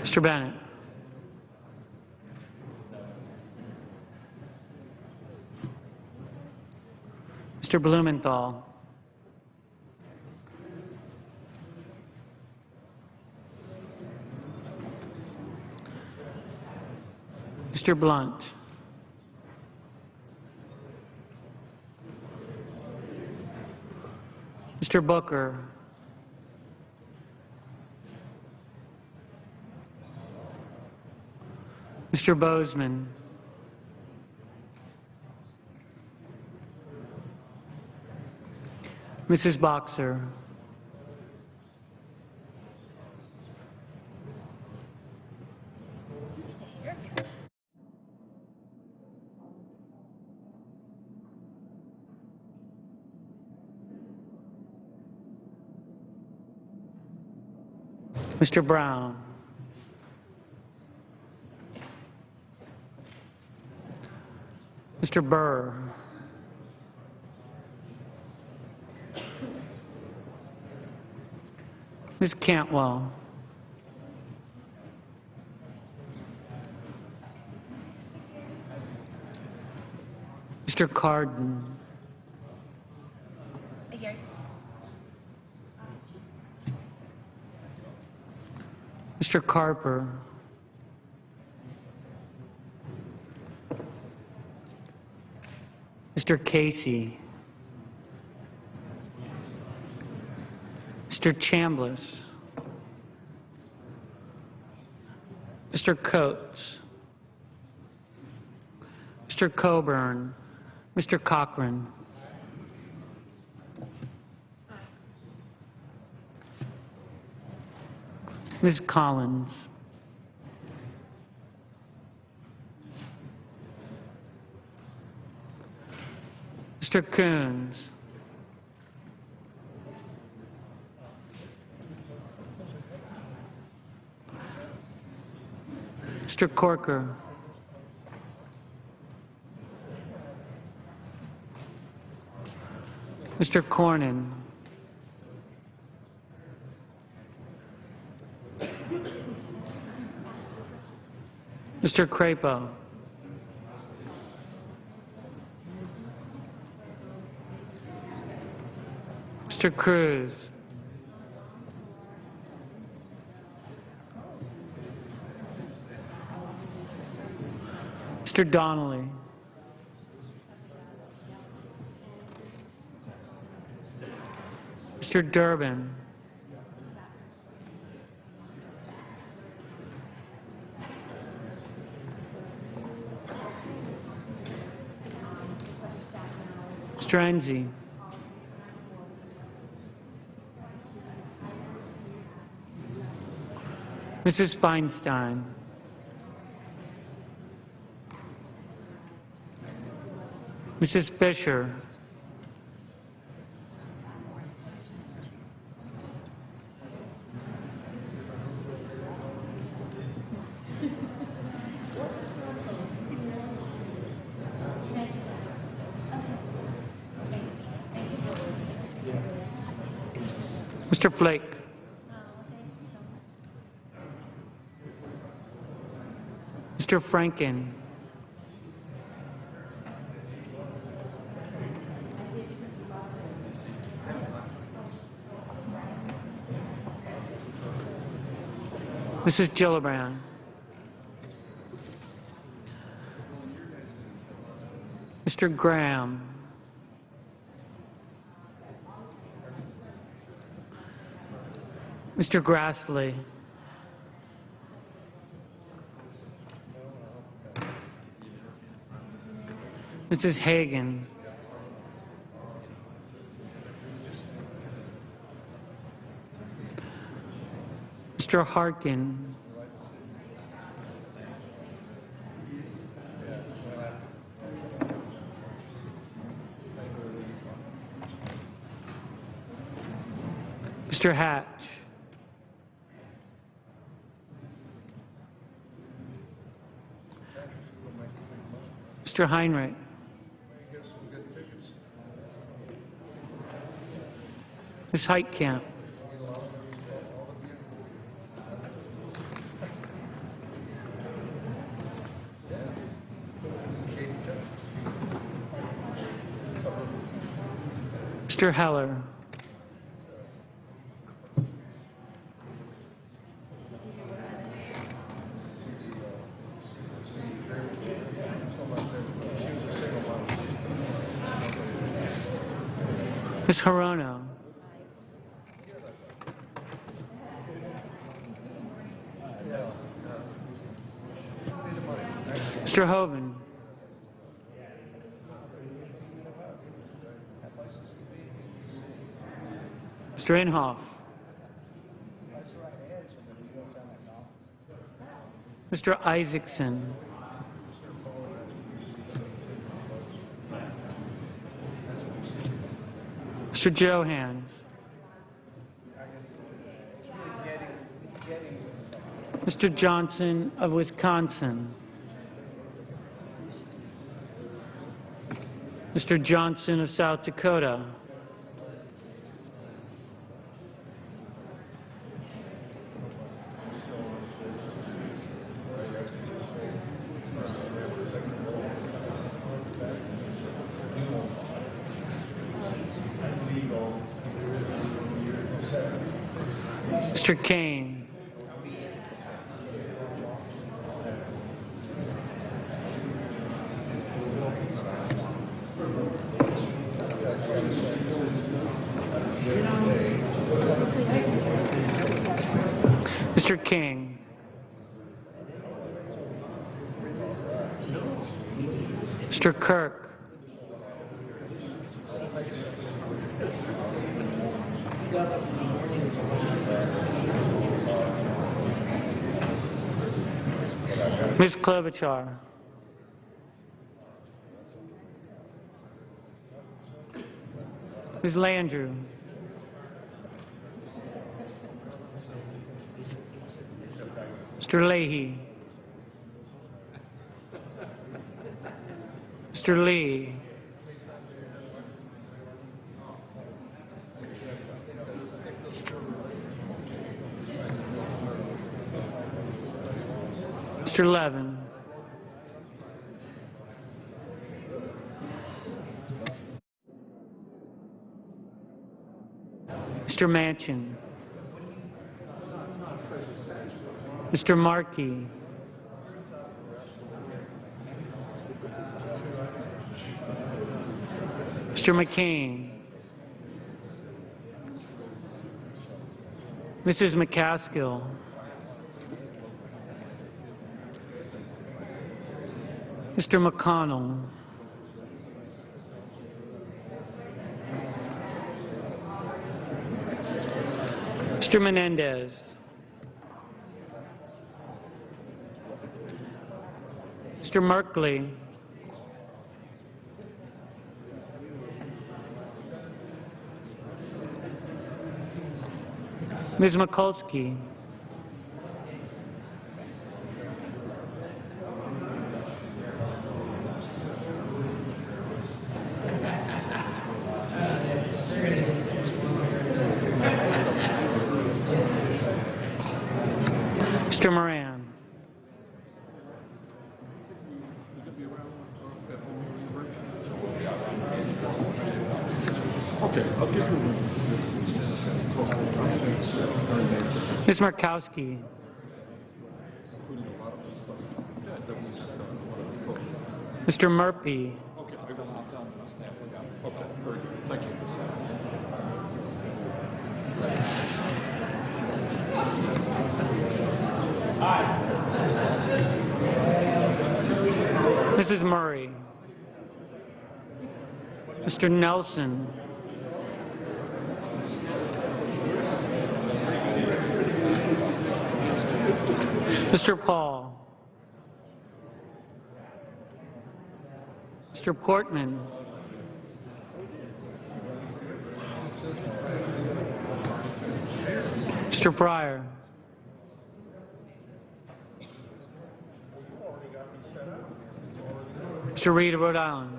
Mr. Bennett. Mr. Blumenthal. Mr. Blunt. Mr. Booker. Mr. Bozeman. Mrs. Boxer. Mr. Brown. Mr. Burr. Ms. Cantwell. Mr. Cardin. Mr. Carper. Mr. Casey. Mr. Chambliss. Mr. Coates. Mr. Coburn. Mr. Cochran. Ms. Collins. Mr. Coons. Mr. Corker. Mr. Cornyn. Mr. Crapo. Mr. Cruz. Mr. Donnelly. Mr. Durbin. Mr. Enzi. Mrs. Feinstein. Mrs. Fisher. Mr. Flake. Mr. Franken. Mrs. Gillibrand. Mr. Graham. Mr. Grassley. Mrs. Hagan. Mr. Harkin. Mr. Hatch. Mr. Heinrich. Ms. Heitkamp. Mr. Heller. Ms. Hirono. Mr. Hoven. Mr. Inhofe. Mr. Isaacson. Mr. Johans. Mr. Johnson of Wisconsin. Mr. Johnson of South Dakota. Mr. Kane. Mr. King. Mr. Kirk. Ms. Klobuchar. Ms. Landrieu. Mr. Leahy. Mr. Lee. Mr. Levin. Mr. Manchin. Mr. Markey. Mr. McCain. Mrs. McCaskill. Mr. McConnell. Mr. Menendez. Mr. Merkley. Ms. Mikulski. Mr. Moran. Ms. Markowski. Mr. Murphy. Mrs. Murray. Mr. Nelson. Mr. Paul. Mr. Portman. Mr. Pryor. Mr. Reed of Rhode Island.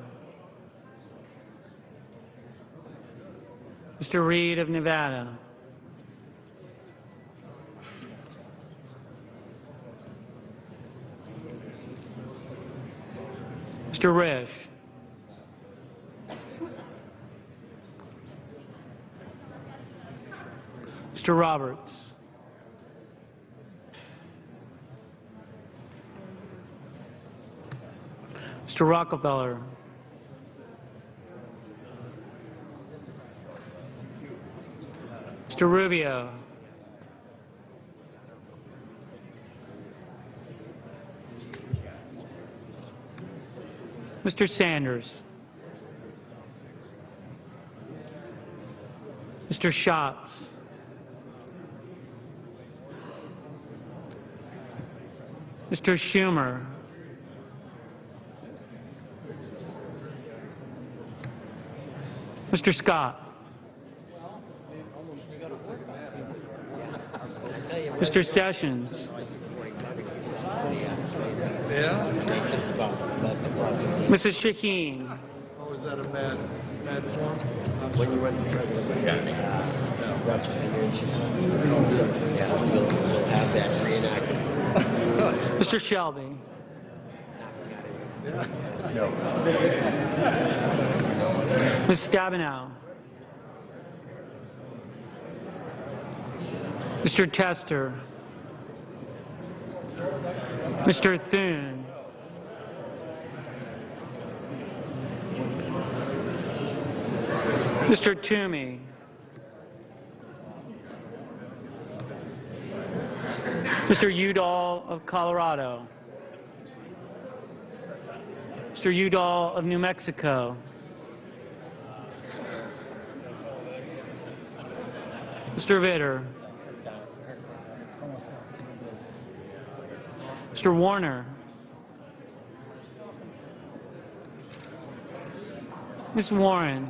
Mr. Reed of Nevada. Mr. Risch. Mr. Roberts. Mr. Rockefeller. Mr. Rubio. Mr. Sanders. Mr. Schatz. Mr. Schumer. Mr. Scott. Mr. Sessions. Mrs. Shaheen. Oh, is that a bad form? When you run the president, that's we'll have that reenacted. Mr. Shelby. No. Ms. Stabenow. Mr. Tester. Mr. Thune. Mr. Toomey. Mr. Udall of Colorado. Mr. Udall of New Mexico. Mr. Vitter. Mr. Warner. Ms. Warren.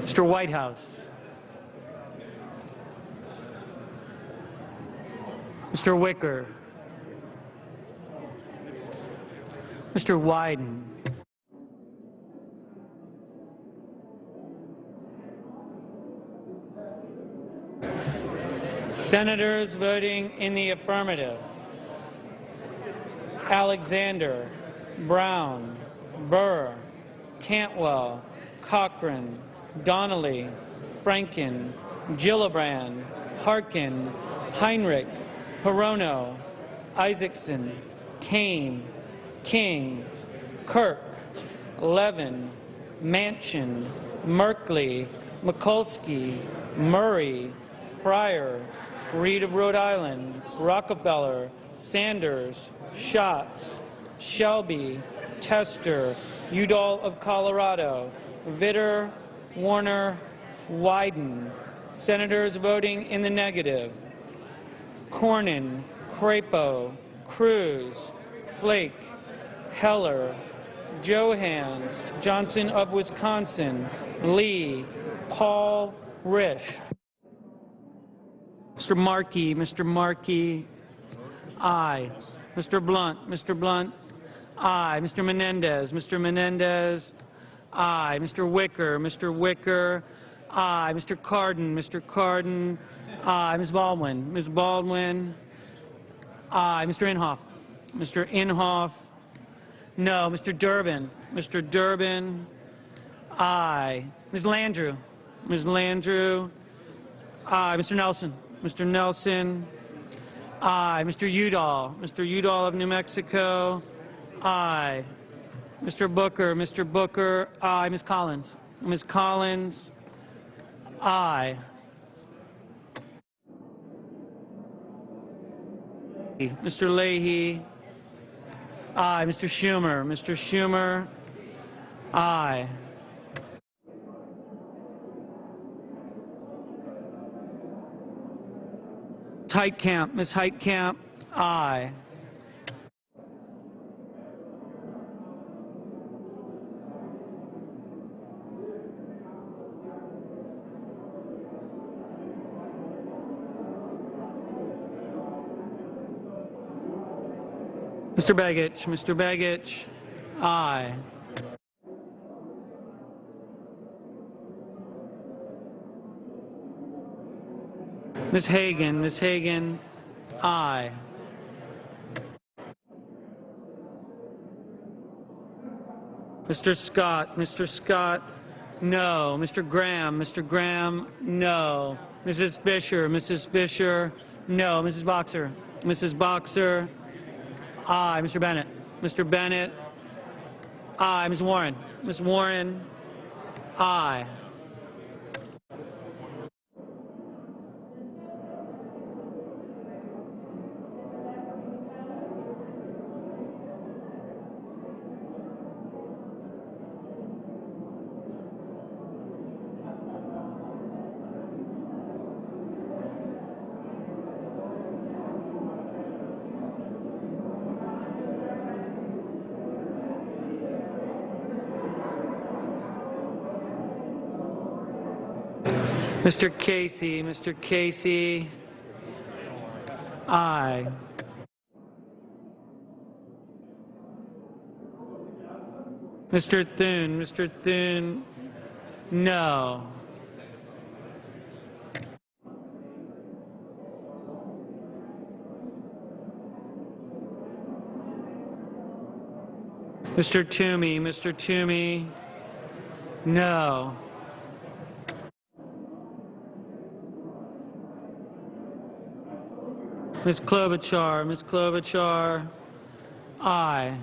Mr. Whitehouse. Mr. Wicker. Mr. Wyden. Senators voting in the affirmative: Alexander, Brown, Burr, Cantwell, Cochran, Donnelly, Franken, Gillibrand, Harkin, Heinrich, Hirono, Isaacson, Kane, King, Kirk, Levin, Manchin, Merkley, Mikulski, Murray, Pryor, Reed of Rhode Island, Rockefeller, Sanders, Schatz, Shelby, Tester, Udall of Colorado, Vitter, Warner, Wyden. Senators voting in the negative: Cornyn, Crapo, Cruz, Flake, Heller, Johans, Johnson of Wisconsin, Lee, Paul, Risch. Mr. Markey, aye. Mr. Blunt, aye. Mr. Menendez, aye. Mr. Wicker, aye. Mr. Cardin, aye. Ms. Baldwin, aye. Mr. Inhofe, no. Mr. Durbin, aye. Ms. Landrieu, aye. Mr. Nelson, aye. Mr. Udall of New Mexico, aye. Mr. Booker, aye. Ms. Collins, aye. Mr. Leahy, aye. Mr. Schumer, aye. Ms. Heitkamp, aye. Mr. Begich, aye. Ms. Hagan, aye. Mr. Scott, no. Mr. Graham, no. Mrs. Fisher, no. Mrs. Boxer, aye. Mr. Bennett, aye. Ms. Warren, aye. Mr. Casey, aye. Mr. Thune, no. Mr. Toomey, no. Ms. Klobuchar, aye.